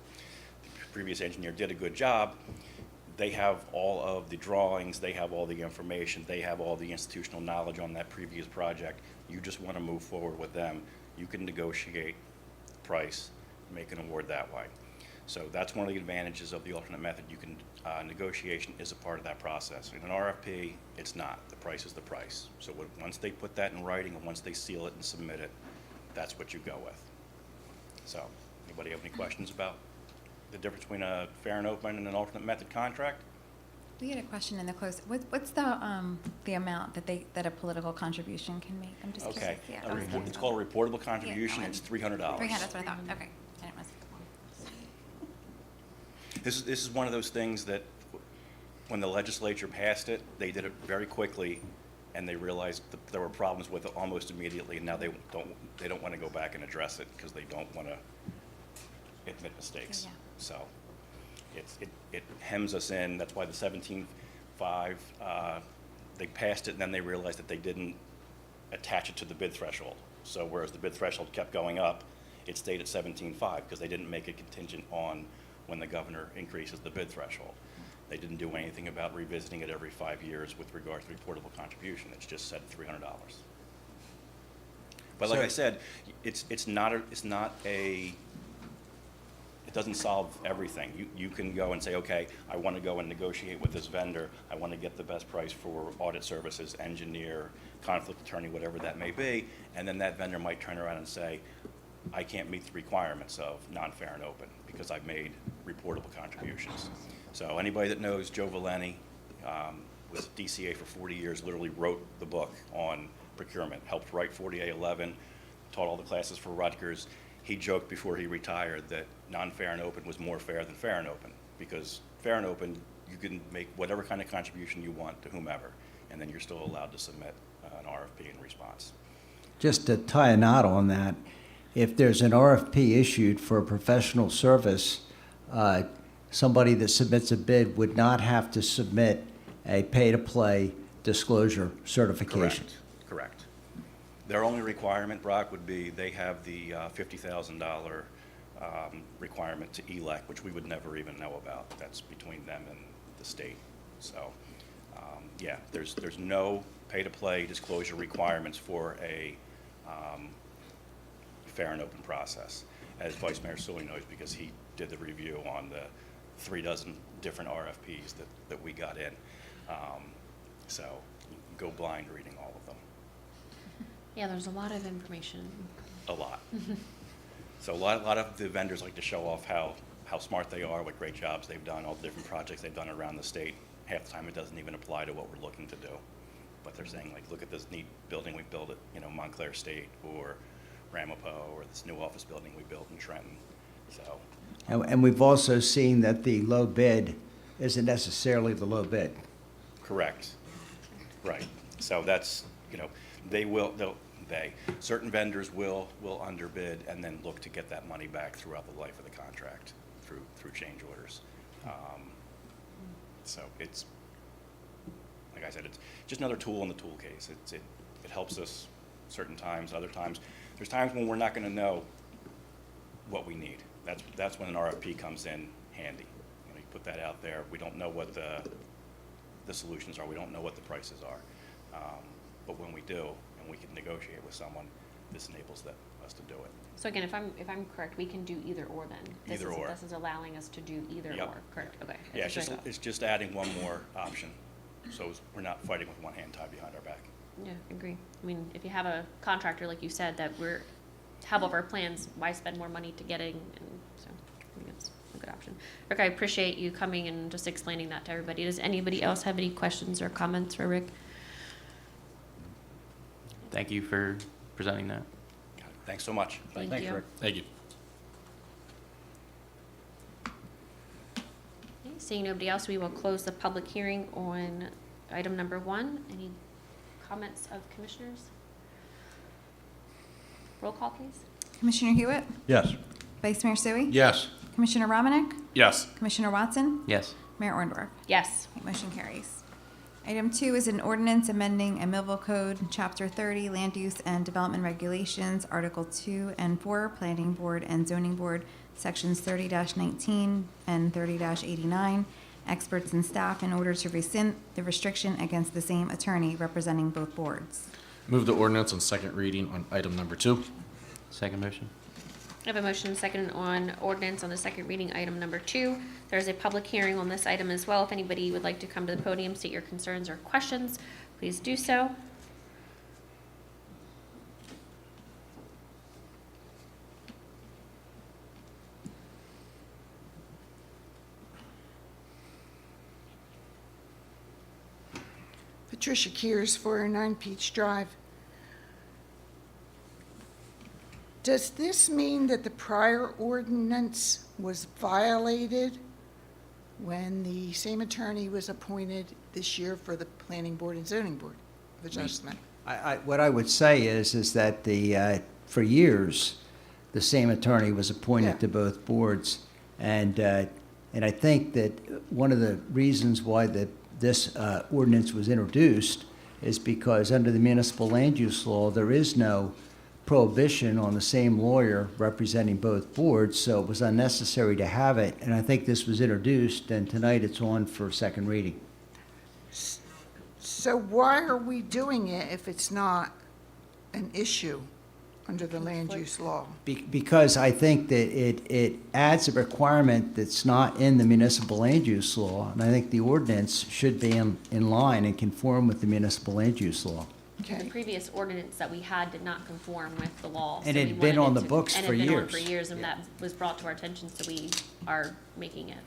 The previous engineer did a good job. They have all of the drawings, they have all the information, they have all the institutional knowledge on that previous project. You just want to move forward with them. You can negotiate the price, make an award that way. So that's one of the advantages of the alternate method. You can, negotiation is a part of that process. In an RFP, it's not. The price is the price. So once they put that in writing and once they seal it and submit it, that's what you go with. So, anybody have any questions about the difference between a fair and open and an alternate method contract? We had a question in the close. What's the amount that a political contribution can make? I'm just Okay. curious. Yeah, It's called a reportable contribution. It's $300. That's what I thought. Okay. I didn't miss This is one of those things that when the legislature passed it, they did it very quickly, and they realized that there were problems with it almost immediately, and now they don't want to go back and address it because they don't want to admit mistakes. Yeah. So it hems us in. That's why the 17.5, they passed it, and then they realized that they didn't attach it to the bid threshold. So whereas the bid threshold kept going up, it stayed at 17.5 because they didn't make it contingent on when the governor increases the bid threshold. They didn't do anything about revisiting it every 5 years with regard to reportable contribution. It's just set at $300. But like I said, it doesn't solve everything. You can go and say, okay, I want to go and negotiate with this vendor. I want to get the best price for audit services, engineer, conflict attorney, whatever that may be. And then that vendor might turn around and say, I can't meet the requirements of non-fair and open because I've made reportable contributions. So anybody that knows Joe Valeni, was at DCA for 40 years, literally wrote the book on procurement, helped write 40A11, taught all the classes for Rutgers. He joked before he retired that non-fair and open was more fair than fair and open, because fair and open, you can make whatever kind of contribution you want to whomever, and then you're still allowed to submit an RFP in response. Just to tie a knot on that, if there's an RFP issued for a professional service, somebody that submits a bid would not have to submit a pay-to-play disclosure certification. Correct. Their only requirement, Brock, would be they have the $50,000 requirement to ELEC, which we would never even know about. That's between them and the state. So, yeah, there's no pay-to-play disclosure requirements for a fair and open process, as Vice Mayor Sully knows, because he did the review on the 36 different RFPs that we got in. So you can go blind reading all of them. Yeah, there's a lot of information. A lot. So a lot of the vendors like to show off how smart they are, what great jobs they've done, all the different projects they've done around the state. Half the time it doesn't even apply to what we're looking to do. But they're saying, like, look at this neat building we built at, Montclair State, or Ramapo, or this new office building we built in Trenton. So. And we've also seen that the low bid isn't necessarily the low bid. Correct. Right. So that's, certain vendors will underbid and then look to get that money back throughout the life of the contract through change orders. So it's, like I said, it's just another tool in the tool case. It helps us certain times. Other times, there's times when we're not going to know what we need. That's when an RFP comes in handy. You know, you put that out there. We don't know what the solutions are. We don't know what the prices are. But when we do, and we can negotiate with someone, this enables us to do it. So again, if I'm correct, we can do either or then? Either or. This is allowing us to do either Yep. or, correct? Okay. Yeah, That's what I it's just adding one more option, so we're not fighting with one hand tied behind our back. Yeah, agree. I mean, if you have a contractor, like you said, that have all of our plans, why spend more money to getting, and so I think it's a good option. Rick, I appreciate you coming and just explaining that to everybody. Does anybody else have any questions or comments for Rick? Thank you for presenting that. Thanks so much. Thank Thanks, you. Rick. Thank you. Okay, seeing nobody else, we will close the public hearing on item number 1. Any comments of commissioners? Roll call, please. Commissioner Hewitt? Yes. Vice Mayor Sui? Yes. Commissioner Romanek? Yes. Commissioner Watson? Yes. Mayor Orndorff? Yes. Okay, motion carries. Item 2 is an ordinance amending a Millville Code, Chapter 30, Land Use and Development Regulations, Article 2 and 4, Planning Board and Zoning Board, Sections 30-19 and 30-89, experts and staff in order to rescind the restriction against the same attorney representing both boards. Move the ordinance on second reading on item number 2. Second motion. I have a motion and second on ordinance on the second reading, item number 2. There's a public hearing on this item as well. If anybody would like to come to the podium, state your concerns or questions, please do so. Patricia Kears, 409 Peach Drive. Does this mean that the prior ordinance was violated when the same attorney was appointed this year for the Planning Board and Zoning Board of Adjustment? What I would say is that for years, the same attorney was Yeah. appointed to both boards. And I think that one of the reasons why this ordinance was introduced is because under the municipal land use law, there is no prohibition on the same lawyer representing both boards, so it was unnecessary to have it. And I think this was introduced, and tonight it's on for second reading. So why are we doing it if it's not an issue under the land use law? Because I think that it adds a requirement that's not in the municipal land use law, and I think the ordinance should be in line and conform with the municipal land use law. The Okay, previous ordinance that we had did not conform with the law. And so it'd we been wanted on it the to- books and for it'd been on years. for years, and Yeah. that was brought to our attention, so we are making it.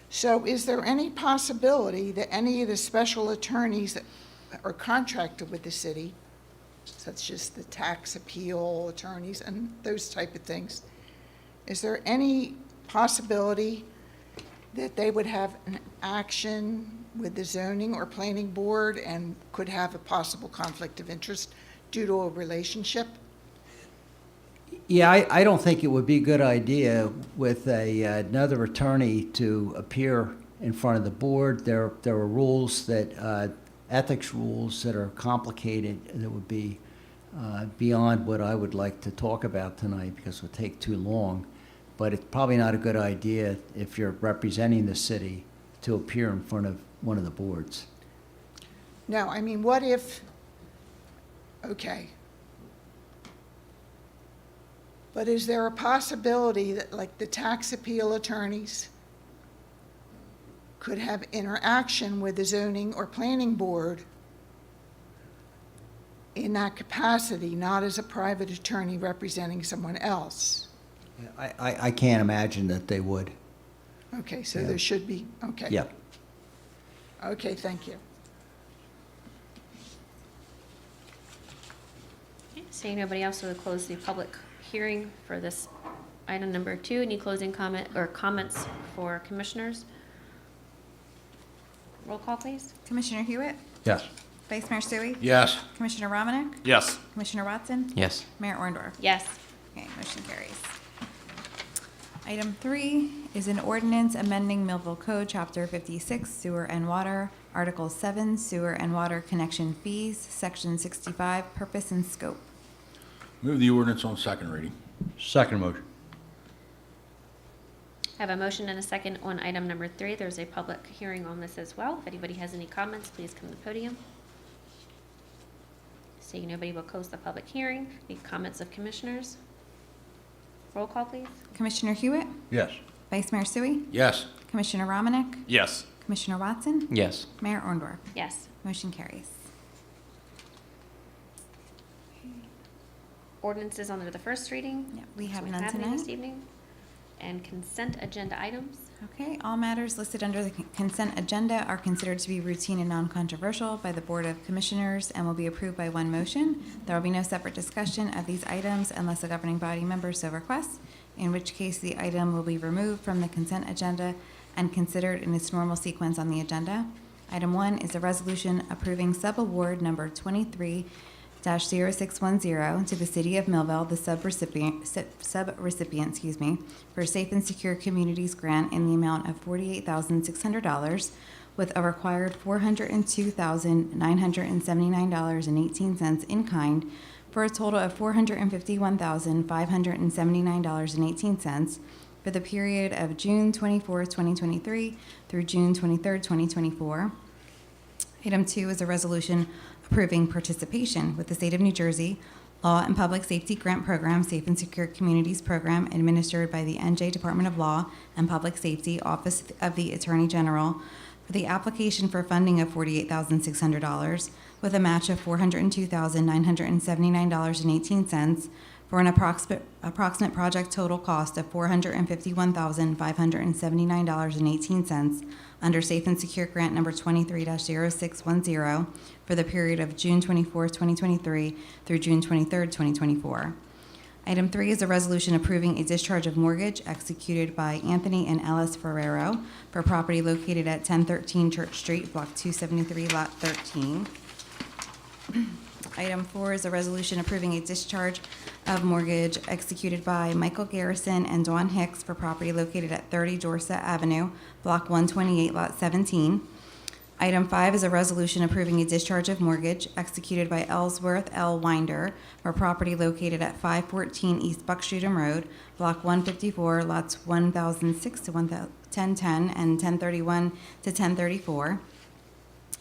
so is there any possibility that any of the special attorneys that are contracted with the city, such as the tax appeal attorneys and those type of things, is there any possibility that they would have an action with the zoning or planning board and could have a possible conflict of interest due to a relationship? Yeah, I don't think it would be a good idea with another attorney to appear in front of the board. There are rules that, ethics rules that are complicated that would be beyond what I would like to talk about tonight because it would take too long. But it's probably not a good idea if you're representing the city to appear in front of one of the boards. No, I mean, what if, okay. But is there a possibility that, like, the tax appeal attorneys could have interaction with the zoning or planning board in that capacity, not as a private attorney representing someone else? I can't imagine that they would. Okay, so Yeah. there should be, okay. Yeah. Okay, thank you. Okay, seeing nobody else, we'll close the public hearing for this item number 2. Any closing comment or comments for commissioners? Roll call, please. Commissioner Hewitt? Yes. Vice Mayor Sui? Yes. Commissioner Romanek? Yes. Commissioner Watson? Yes. Mayor Orndorff? Yes. Okay, motion carries. Item 3 is an ordinance amending Millville Code, Chapter 56, Sewer and Water, Article 7, Sewer and Water Connection Fees, Section 65, Purpose and Scope. Move the ordinance on second reading. Second motion. Have a motion and a second on item number 3. There's a public hearing on this as well. If anybody has any comments, please come to the podium. Seeing nobody, will close the public hearing. Any comments of commissioners? Roll call, please. Commissioner Hewitt? Yes. Vice Mayor Sui? Yes. Commissioner Romanek? Yes. Commissioner Watson? Yes. Mayor Orndorff? Yes. Motion carries. Ordinances under the first reading. Yep, we That's have what none any tonight. this evening. And consent agenda items. Okay, all matters listed under the consent agenda are considered to be routine and non-controversial by the Board of Commissioners and will be approved by one motion. There will be no separate discussion of these items unless a governing body member so requests, in which case the item will be removed from the consent agenda and considered in its normal sequence on the agenda. Item 1 is a resolution approving subaward number 23-0610 to the City of Millville, the subrecipient, for Safe and Secure Communities Grant in the amount of $48,600 with a required $402,979.18 in kind for a total of $451,579.18 for the period of June 24, 2023 through June 23, 2024. Item 2 is a resolution approving participation with the State of New Jersey Law and Public Safety Grant Program, Safe and Secure Communities Program, administered by the NJ Department of Law and Public Safety, Office of the Attorney General, for the application for funding of $48,600 with a match of $402,979.18 for an approximate project total cost of $451,579.18 under Safe and Secure Grant number 23-0610 for the period of June 24, 2023 through June 23, 2024. Item 3 is a resolution approving a discharge of mortgage executed by Anthony and Ellis Ferrero for property located at 1013 Church Street, Block 273, Lot 13. Item 4 is a resolution approving a discharge of mortgage executed by Michael Garrison and Dawn Hicks for property located at 30 Dorset Avenue, Block 128, Lot 17. Item 5 is a resolution approving a discharge of mortgage executed by Ellsworth L. Winder for property located at 514 East Buckstreetum Road, Block 154, lots 1006 to 1010 and 1031 to 1034.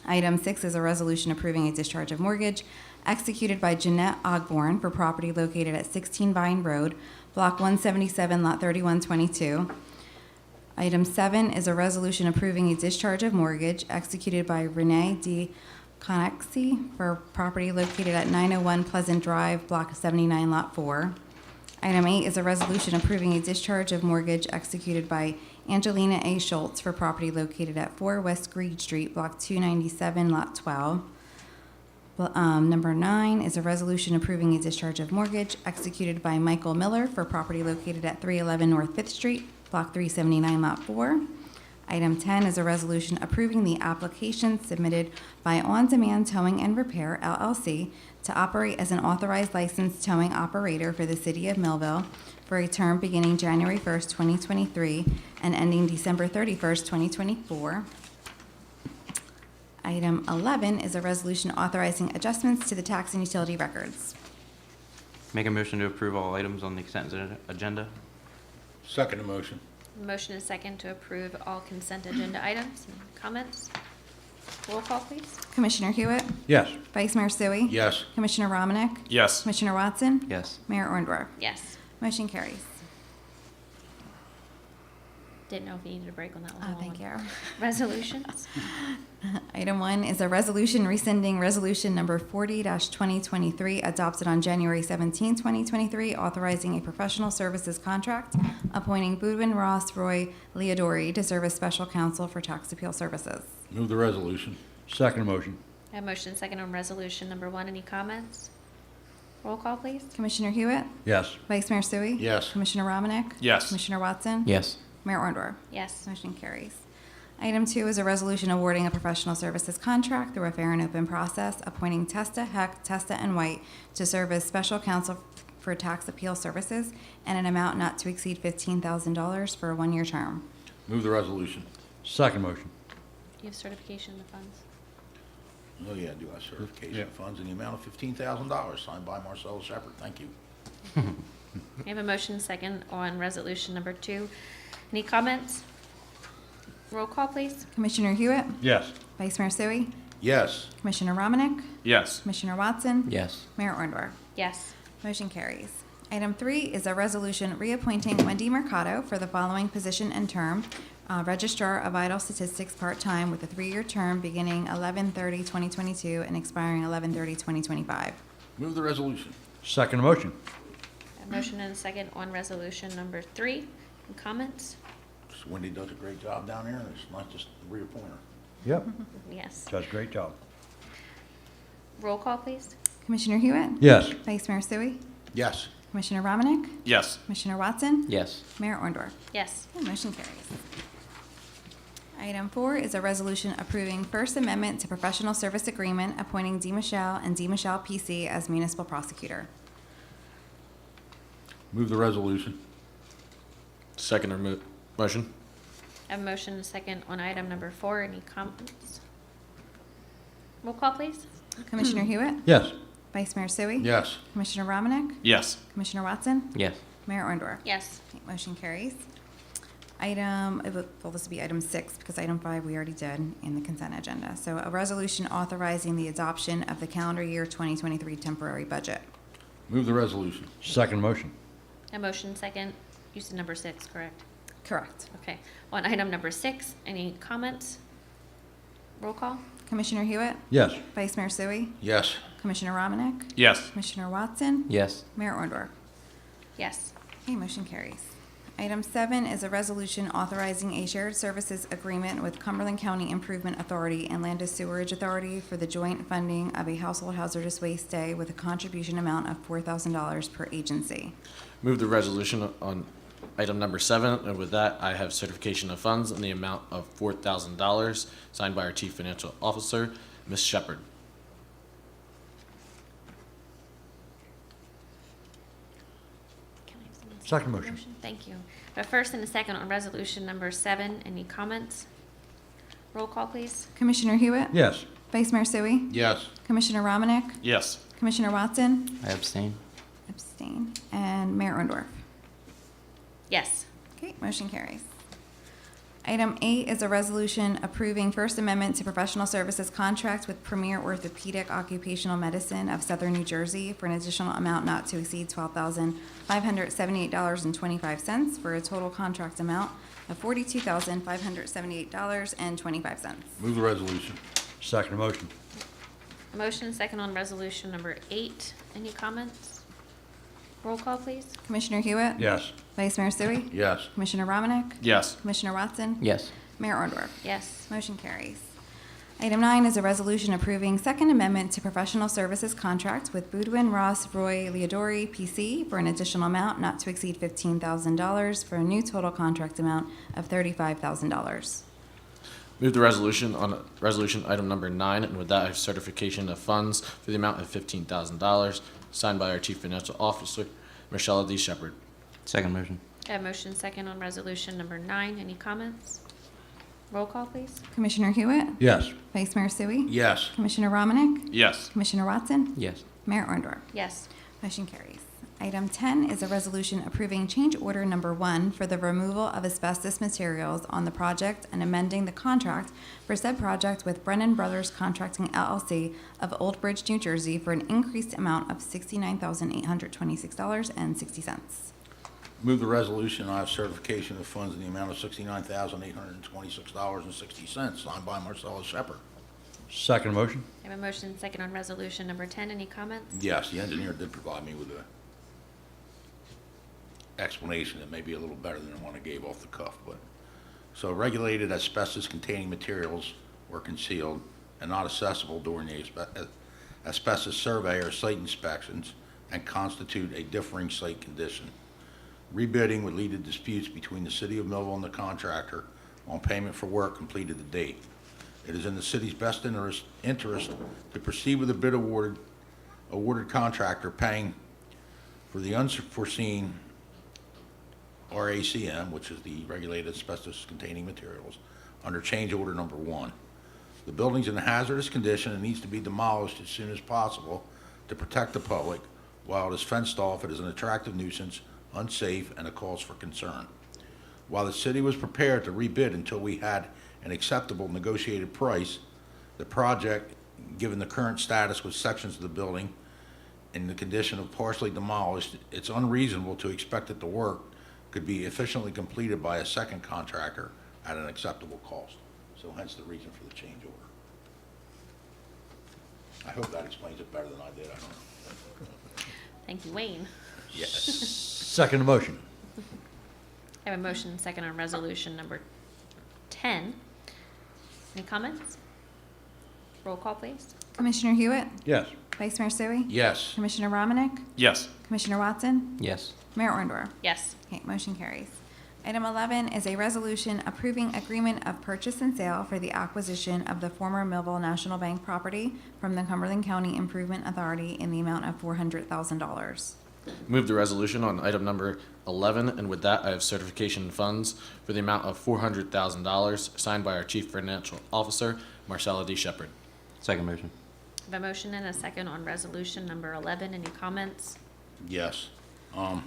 Item 6 is a resolution approving a discharge of mortgage executed by Jeanette Ogborn for property located at 16 Vine Road, Block 177, Lot 3122. Item 7 is a resolution approving a discharge of mortgage executed by Renee D. Conexy for property located at 901 Pleasant Drive, Block 79, Lot 4. Item 8 is a resolution approving a discharge of mortgage executed by Angelina A. Schultz for property located at 4 West Greed Street, Block 297, Lot 12. Number 9 is a resolution approving a discharge of mortgage executed by Michael Miller for property located at 311 North 5th Street, Block 379, Lot 4. Item 10 is a resolution approving the application submitted by On Demand Towing and Repair, LLC, to operate as an authorized licensed towing operator for the City of Millville for a term beginning January 1st, 2023 and ending December 31st, 2024. Item 11 is a resolution authorizing adjustments to the tax and utility records. Make a motion to approve all items on the consent agenda. Second motion. Motion is second to approve all consent agenda items. Any comments? Roll call, please. Commissioner Hewitt? Yes. Vice Mayor Sui? Yes. Commissioner Romanek? Yes. Commissioner Watson? Yes. Mayor Orndorff? Yes. Motion carries. Didn't know if you needed a break on that one. Oh, thank you. Resolutions. Item 1 is a resolution rescinding resolution number 40-2023 adopted on January 17, 2023, authorizing a professional services contract, appointing Boudwin Ross Roy Leodori to serve as special counsel for tax appeal services. Move the resolution. Second motion. I have motion second on resolution number 1. Any comments? Roll call, please. Commissioner Hewitt? Yes. Vice Mayor Sui? Yes. Commissioner Romanek? Yes. Commissioner Watson? Yes. Mayor Orndorff? Yes. Motion carries. Item 2 is a resolution awarding a professional services contract through a fair and open process, appointing Testa, Heck, Testa, and White to serve as special counsel for tax appeal services and an amount not to exceed $15,000 for a one-year term. Move the resolution. Second motion. Do you have certification of the funds? Oh, yeah, do I certification Yeah. of funds in the amount of $15,000, signed by Marcella Shepherd. Thank you. I have a motion second on resolution number 2. Any comments? Roll call, please. Commissioner Hewitt? Yes. Vice Mayor Sui? Yes. Commissioner Romanek? Yes. Commissioner Watson? Yes. Mayor Orndorff? Yes. Motion carries. Item 3 is a resolution reappointing Wendy Mercado for the following position and term, Registrar of Vital Statistics, part-time, with a 3-year term beginning 11/30/2022 and expiring 11/30/2025. Move the resolution. Second motion. A motion and a second on resolution number 3. Any comments? Wendy does a great job down there, and it's not just reappoint her. Yep. Yes. Does a great job. Roll call, please. Commissioner Hewitt? Yes. Vice Mayor Sui? Yes. Commissioner Romanek? Yes. Commissioner Watson? Yes. Mayor Orndorff? Yes. Okay, motion carries. Item 4 is a resolution approving First Amendment to Professional Service Agreement appointing D. Michelle and D. Michelle PC as municipal prosecutor. Move the resolution. Second motion. A motion and a second on item number 4. Any comments? Roll call, please. Commissioner Hewitt? Yes. Vice Mayor Sui? Yes. Commissioner Romanek? Yes. Commissioner Watson? Yes. Mayor Orndorff? Yes. Okay, motion carries. This will be item 6, because item 5 we already did in the consent agenda. So a resolution authorizing the adoption of the calendar year 2023 temporary budget. Move the resolution. Second motion. A motion second. You said number 6, correct? Correct. Okay. On item number 6, any comments? Roll call? Commissioner Hewitt? Yes. Vice Mayor Sui? Yes. Commissioner Romanek? Yes. Commissioner Watson? Yes. Mayor Orndorff? Yes. Okay, motion carries. Item 7 is a resolution authorizing a shared services agreement with Cumberland County Improvement Authority and Landis Sewerage Authority for the joint funding of a household hazardous waste day with a contribution amount of $4,000 per agency. Move the resolution on item number 7, and with that, I have certification of funds in the amount of $4,000, signed by our Chief Financial Officer, Ms. Shepard. Can I have someone Second the motion. Thank you. A first and a second on resolution number 7. Any comments? Roll call, please. Commissioner Hewitt? Yes. Vice Mayor Sui? Yes. Commissioner Romanek? Yes. Commissioner Watson? I abstain. Abstain. And Mayor Orndorff? Yes. Okay, motion carries. Item 8 is a resolution approving First Amendment to Professional Services contract with Premier Orthopedic Occupational Medicine of Southern New Jersey for an additional amount not to exceed $12,578.25 for a total contract amount of $42,578.25. Move the resolution. Second motion. A motion and second on resolution number 8. Any comments? Roll call, please. Commissioner Hewitt? Yes. Vice Mayor Sui? Yes. Commissioner Romanek? Yes. Commissioner Watson? Yes. Mayor Orndorff? Yes. Motion carries. Item 9 is a resolution approving Second Amendment to Professional Services contract with Boudwin Ross Roy Leodori, PC, for an additional amount not to exceed $15,000 for a new total contract amount of $35,000. Move the resolution on resolution item number 9, and with that, I have certification of funds for the amount of $15,000, signed by our Chief Financial Officer, Michelle D. Shepard. Second motion. A motion second on resolution number 9. Any comments? Roll call, please. Commissioner Hewitt? Yes. Vice Mayor Sui? Yes. Commissioner Romanek? Yes. Commissioner Watson? Yes. Mayor Orndorff? Yes. Motion carries. Item 10 is a resolution approving change order number 1 for the removal of asbestos materials on the project and amending the contract for said project with Brennan Brothers Contracting LLC of Old Bridge, New Jersey for an increased amount of $69,826.60. Move the resolution. I have certification of funds in the amount of $69,826.60, signed by Marcella Shepard. Second motion. I have a motion second on resolution number 10. Any comments? Yes, the engineer did provide me with an explanation that may be a little better than the one I gave off the cuff, but. So regulated asbestos-containing materials were concealed and not accessible during the asbestos survey or site inspections and constitute a differing site condition. Rebidding would lead to disputes between the City of Millville and the contractor on payment for work completed to date. It is in the city's best interest to proceed with the bid awarded contractor paying for the unforeseen RACM, which is the regulated asbestos-containing materials, under change order number 1. The building's in a hazardous condition and needs to be demolished as soon as possible to protect the public. While it is fenced off, it is an attractive nuisance, unsafe, and a cause for concern. While the city was prepared to rebid until we had an acceptable negotiated price, the project, given the current status with sections of the building in the condition of partially demolished, it's unreasonable to expect that the work could be efficiently completed by a second contractor at an acceptable cost. So hence the reason for the change order. I hope that explains it better than I did. I don't know. Thank you, Wayne. Yes. Second motion. I have a motion and second on resolution number 10. Any comments? Roll call, please. Commissioner Hewitt? Yes. Vice Mayor Sui? Yes. Commissioner Romanek? Yes. Commissioner Watson? Yes. Mayor Orndorff? Yes. Okay, motion carries. Item 11 is a resolution approving agreement of purchase and sale for the acquisition of the former Millville National Bank property from the Cumberland County Improvement Authority in the amount of $400,000. Move the resolution on item number 11, and with that, I have certification funds for the amount of $400,000, signed by our Chief Financial Officer, Marcella D. Shepherd. Second motion. I have a motion and a second on resolution number 11. Any comments? Yes. I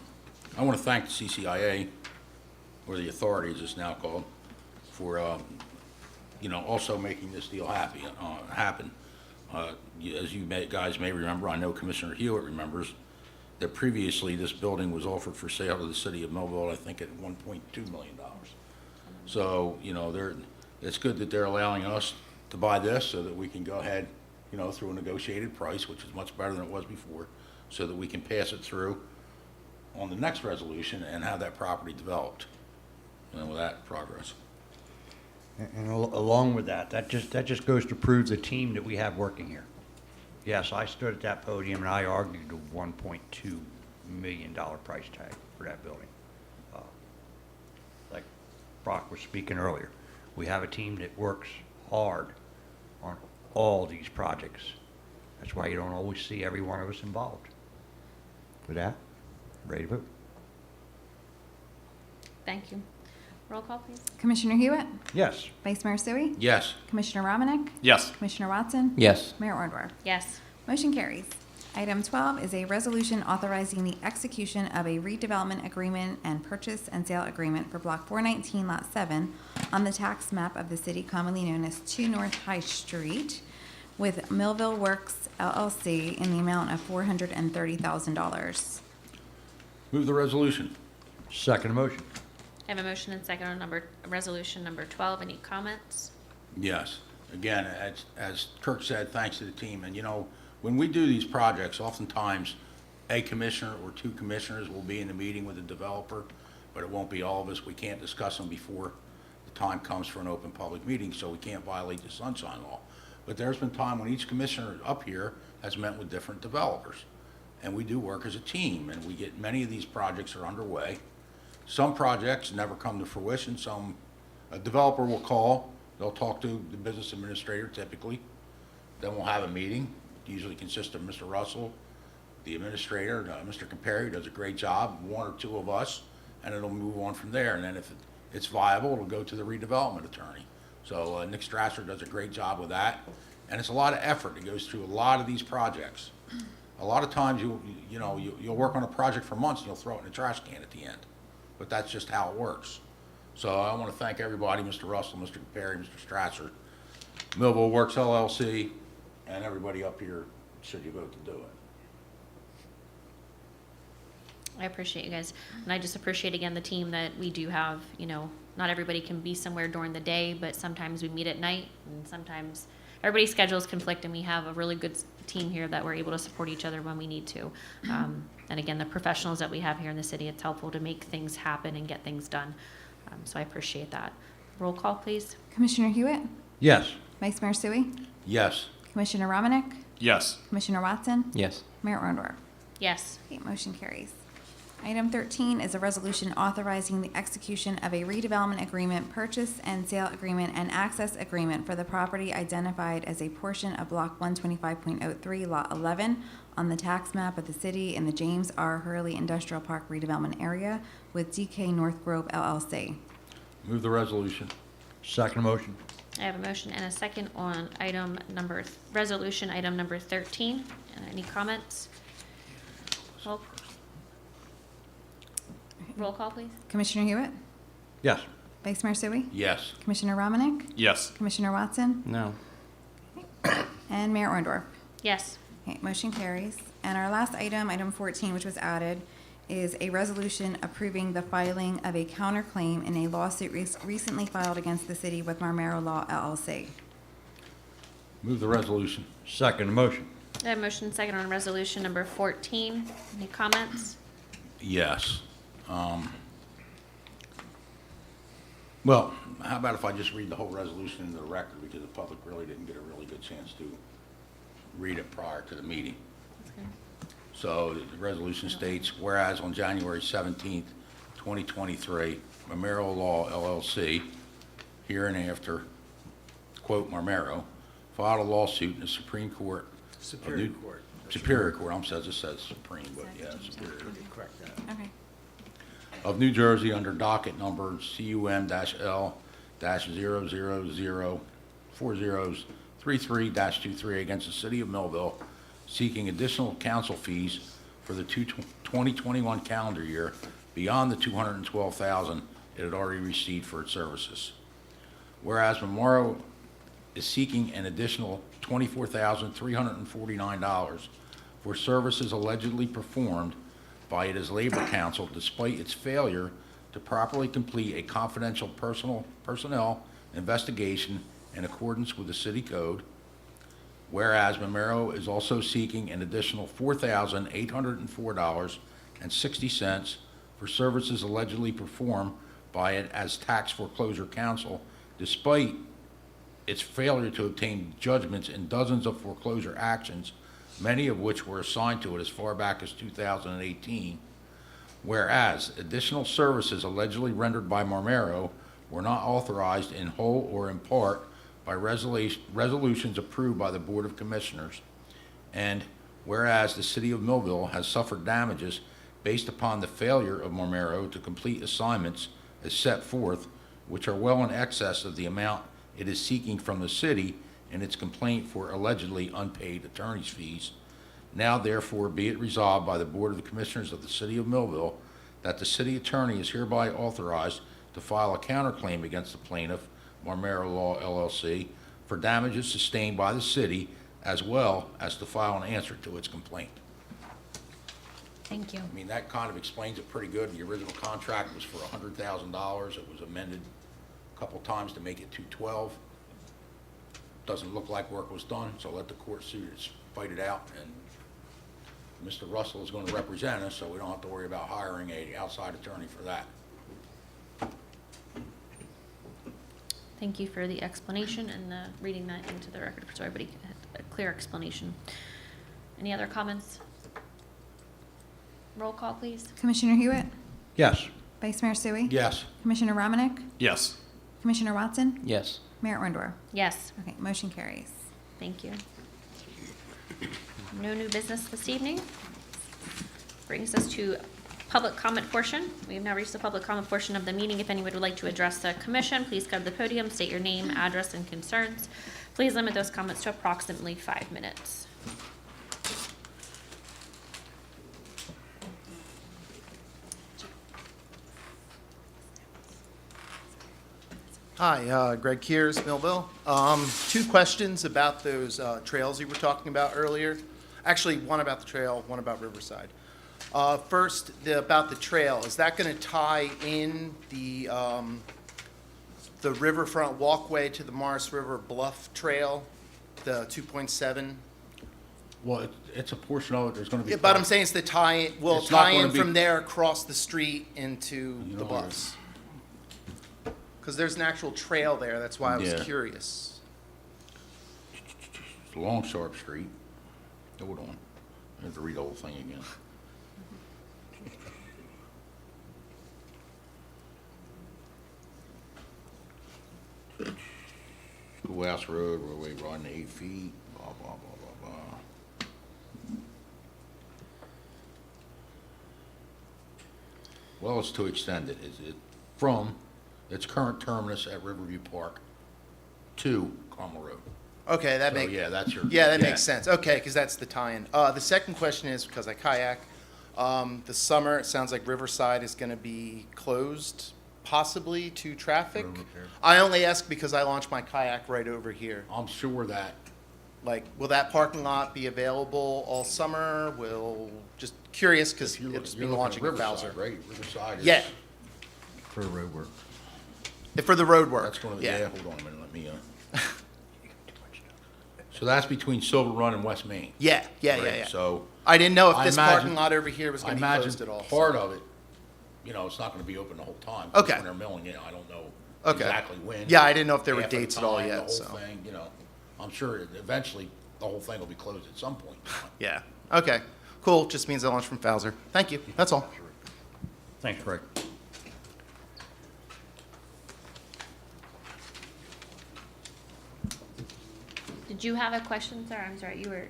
want to thank the CCIA, or the authority as it's now called, for, also making this deal happen. As you guys may remember, I know Commissioner Hewitt remembers, that previously this building was offered for sale to the city of Millville, I think at $1.2 million. So, it's good that they're allowing us to buy this so that we can go ahead, through a negotiated price, which is much better than it was before, so that we can pass it through on the next resolution and have that property developed. And with that, progress. And along with that, that just goes to prove the team that we have working here. Yes, I stood at that podium and I argued the $1.2 million price tag for that building. Like Brock was speaking earlier, we have a team that works hard on all these projects. That's why you don't always see every one of us involved. With that, ready to vote. Thank you. Roll call, please. Commissioner Hewitt? Yes. Vice Mayor Sui? Yes. Commissioner Romanek? Yes. Commissioner Watson? Yes. Mayor Orndorff? Yes. Motion carries. Item 12 is a resolution authorizing the execution of a redevelopment agreement and purchase and sale agreement for Block 419, Lot 7 on the tax map of the city commonly known as 2 North High Street with Millville Works LLC in the amount of $430,000. Move the resolution. Second motion. I have a motion and second on resolution number 12. Any comments? Yes. Again, as Kirk said, thanks to the team. And, when we do these projects, oftentimes a commissioner or two commissioners will be in the meeting with the developer, but it won't be all of us. We can't discuss them before the time comes for an open public meeting, so we can't violate the Sunshine Law. But there's been time when each commissioner up here has met with different developers. And we do work as a team, and we get many of these projects are underway. Some projects never come to fruition. A developer will call, they'll talk to the business administrator typically, then we'll have a meeting. It usually consists of Mr. Russell, the administrator, Mr. Comperi does a great job, one or two of us, and it'll move on from there. And then if it's viable, it'll go to the redevelopment attorney. So Nick Strasser does a great job with that, and it's a lot of effort. It goes through a lot of these projects. A lot of times you'll work on a project for months and you'll throw it in a trash can at the end. But that's just how it works. So I want to thank everybody, Mr. Russell, Mr. Perry, Mr. Strasser, Millville Works LLC, and everybody up here, should you vote to do it. I appreciate you guys. And I just appreciate, again, the team that we do have. Not everybody can be somewhere during the day, but sometimes we meet at night, and sometimes everybody's schedules conflict, and we have a really good team here that we're able to support each other when we need to. And again, the professionals that we have here in the city, it's helpful to make things happen and get things done. So I appreciate that. Roll call, please. Commissioner Hewitt? Yes. Vice Mayor Sui? Yes. Commissioner Romanek? Yes. Commissioner Watson? Yes. Mayor Orndorff? Yes. Okay, motion carries. Item 13 is a resolution authorizing the execution of a redevelopment agreement, purchase and sale agreement, and access agreement for the property identified as a portion of Block 125.03, Lot 11, on the tax map of the city in the James R. Hurley Industrial Park redevelopment area with DK North Grove LLC. Move the resolution. Second motion. I have a motion and a second on resolution item number 13. Any comments? Roll call, please. Commissioner Hewitt? Yes. Vice Mayor Sui? Yes. Commissioner Romanek? Yes. Commissioner Watson? No. And Mayor Orndorff. Yes. Okay, motion carries. And our last item, item 14, which was added, is a resolution approving the filing of a counterclaim in a lawsuit recently filed against the city with Marmero Law LLC. Move the resolution. Second motion. I have motion second on resolution number 14. Any comments? Yes. Well, how about if I just read the whole resolution into the record, because the public really didn't get a really good chance to read it prior to the meeting. So the resolution states, whereas on January 17th, 2023, Marmero Law LLC, hereinafter, quote, Marmero, filed a lawsuit in the Supreme Court. Superior Court. Superior Court, it says Supreme, but yeah, Superior. Correct that. Okay. Of New Jersey under docket number CUM-L-0004033-23 against the city of Millville, seeking additional council fees for the 2021 calendar year beyond the $212,000 it had already received for its services. Whereas Memorial is seeking an additional $24,349 for services allegedly performed by its labor council despite its failure to properly complete a confidential personnel investigation in accordance with the city code. Whereas Marmero is also seeking an additional $4,804.60 for services allegedly performed by it as tax foreclosure counsel despite its failure to obtain judgments in dozens of foreclosure actions, many of which were assigned to it as far back as 2018, whereas additional services allegedly rendered by Marmero were not authorized in whole or in part by resolutions approved by the Board of Commissioners, and whereas the City of Millville has suffered damages based upon the failure of Marmero to complete assignments as set forth, which are well in excess of the amount it is seeking from the city in its complaint for allegedly unpaid attorney's fees. Now therefore be it resolved by the Board of the Commissioners of the City of Millville that the city attorney is hereby authorized to file a counterclaim against the plaintiff, Marmero Law LLC, for damages sustained by the city, as well as to file an answer to its complaint. Thank you. I mean, that kind of explains it pretty good. The original contract was for $100,000. It was amended a couple times to make it $212,000. Doesn't look like work was done, so let the court suitors fight it out. And Mr. Russell is going to represent us, so we don't have to worry about hiring an outside attorney for that. Thank you for the explanation and reading that into the record so everybody had a clear explanation. Any other comments? Roll call, please. Commissioner Hewitt? Yes. Vice Mayor Sui? Yes. Commissioner Romanek? Yes. Commissioner Watson? Yes. Mayor Orndorff? Yes. Okay, motion carries. Thank you. No new business this evening. Brings us to public comment portion. We have now reached the public comment portion of the meeting. If anyone would like to address the commission, please come to the podium, state your name, address, and concerns. Please limit those comments to approximately 5 minutes. Hi, Greg Kears, Millville. 2 questions about those trails you were talking about earlier. Actually, one about the trail, one about Riverside. First, about the trail, is that going to tie in the riverfront walkway to the Morris River Bluff Trail, the 2.7? Well, it's a portion of it. There's going to be. Yeah, but I'm saying it's the tie, will It's not tie gonna in be- from there across the street into You the know, bluffs. Because there's an actual trail there, that's why I was Yeah. curious. It's Long Sharp Street. Hold on. I have to read the whole thing again. Schoolhouse Road, roadway running 8 feet, blah, blah, blah, blah, blah. Well, it's to extend it. Is it from its current terminus at Riverview Park to Cromwell Road? Okay, that So, makes. yeah, that's your. Yeah, that makes sense. Okay, because that's the tie-in. The second question is, because I kayak, the summer, it sounds like Riverside is going to be closed possibly to traffic? I only ask because I launched my kayak right over here. I'm sure that, Like, will that parking lot be available all summer? Just curious, because it's been launching in Bowser. Right, Riverside is. Yeah, For the road work. for the road work. That's one of the, Yeah. yeah, hold on a minute, let me, So that's between Silver Run and West Main. Yeah, yeah, right? yeah. So. I didn't know if I this imagine- parking lot over here was I going to be imagine closed at all. part of it, it's not gonna be open the whole time. 'cause Okay. When they're milling it, I don't know Okay. exactly when. Yeah, I didn't know if there were half of the dates at all time, yet, The so. whole thing, I'm sure eventually the whole thing will be closed at some point. Yeah, okay, cool, just means I launched from Bowser. Thank you, that's all. Thanks, Craig. Did you have a question, sir? I'm sorry, you were.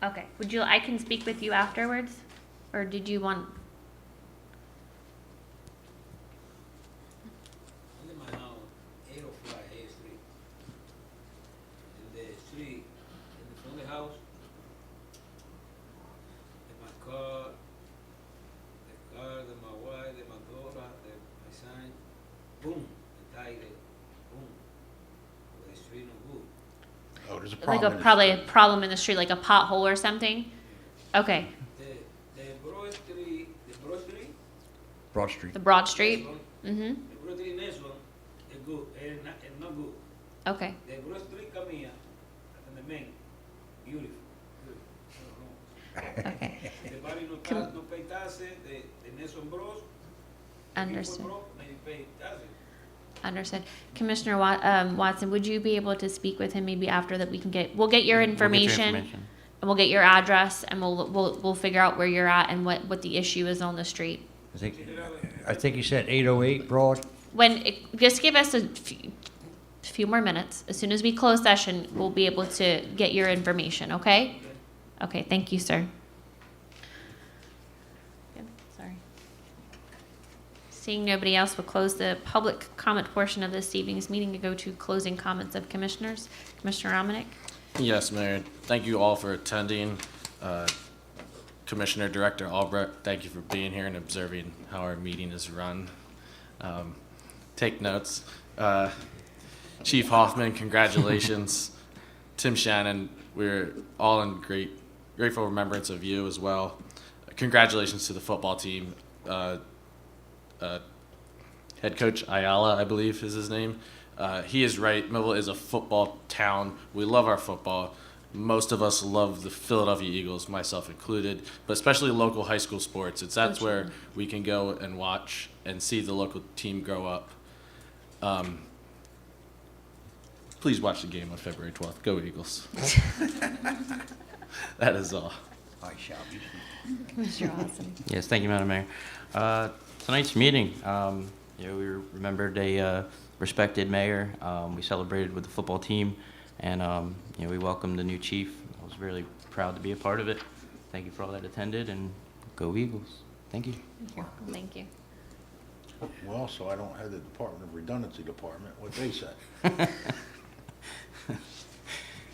Okay, I can speak with you afterwards, or did you want? I'm in my house, 805 A Street. In the street, in the front of the house, in my car, the car of my wife, de my daughter, my son, boom, the tire, boom. The street no good. Oh, there's a Like problem. probably a problem in the street, like a pothole or something? Okay, The Broad Street, Broad Street. the Broad Street? Mm-hmm, the Broad Street next one, is good, it's not good. okay. The Broad Street Camilla, and the main, beautiful, good. Okay. The body no, Can- no pay taxes, the Nelson Bros. Understood. Maybe pay taxes. Understood. Commissioner Watson, would you be able to speak with him maybe after that we'll get your information, and we'll get your address, and we'll figure out where you're at and what the issue is on the street. I think you said 808 Broad. Just give us a few more minutes. As soon as we close session, we'll be able to get your information, okay? Okay, thank you, sir. Good, sorry. Seeing nobody else, we'll close the public comment portion of this evening's meeting and go to closing comments of commissioners. Commissioner Romanek? Yes, Mayor. Thank you all for attending. Commissioner Director Albrecht, thank you for being here and observing how our meeting is run. Take notes. Chief Hoffman, congratulations. Tim Shannon, we're all in grateful remembrance of you as well. Congratulations to the football team. Head coach Ayala, I believe is his name. He is right. Millville is a football town. We love our football. Most of us love the Philadelphia Eagles, myself included, but especially local high school sports. That's where we can go and watch and see the local team grow up. Please watch the game on February 12th. Go Eagles. That is all. I shall be. Commissioner Watson? Yes, thank you, Madam Mayor. Tonight's meeting, we remembered a respected mayor. We celebrated with the football team, and we welcomed the new chief. I was really proud to be a part of it. Thank you for all that attended, and go Eagles. Thank you. Thank you. Well, so I don't have the Department of Redundancy Department, what they said.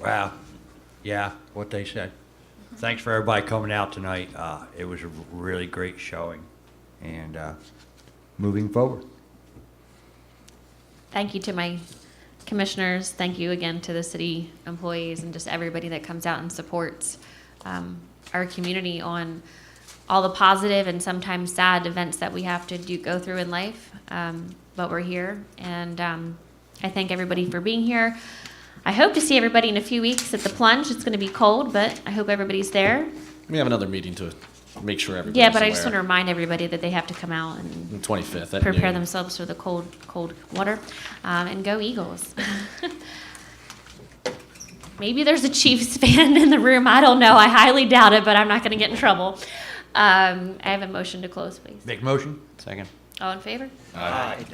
Wow. Yeah, what they said. Thanks for everybody coming out tonight. It was a really great showing, and moving forward. Thank you to my commissioners. Thank you again to the city employees and just everybody that comes out and supports our community on all the positive and sometimes sad events that we have to go through in life. But we're here, and I thank everybody for being here. I hope to see everybody in a few weeks at the plunge. It's going to be cold, but I hope everybody's there. We have another meeting to make sure everybody's Yeah, but I just want to aware. remind everybody that they have to come out and The 25th at prepare noon. themselves for the cold water, and go Eagles. Maybe there's a Chiefs fan in the room. I don't know. I highly doubt it, but I'm not going to get in trouble. I have a motion to close, please. Make motion? Second. All in favor? Aye.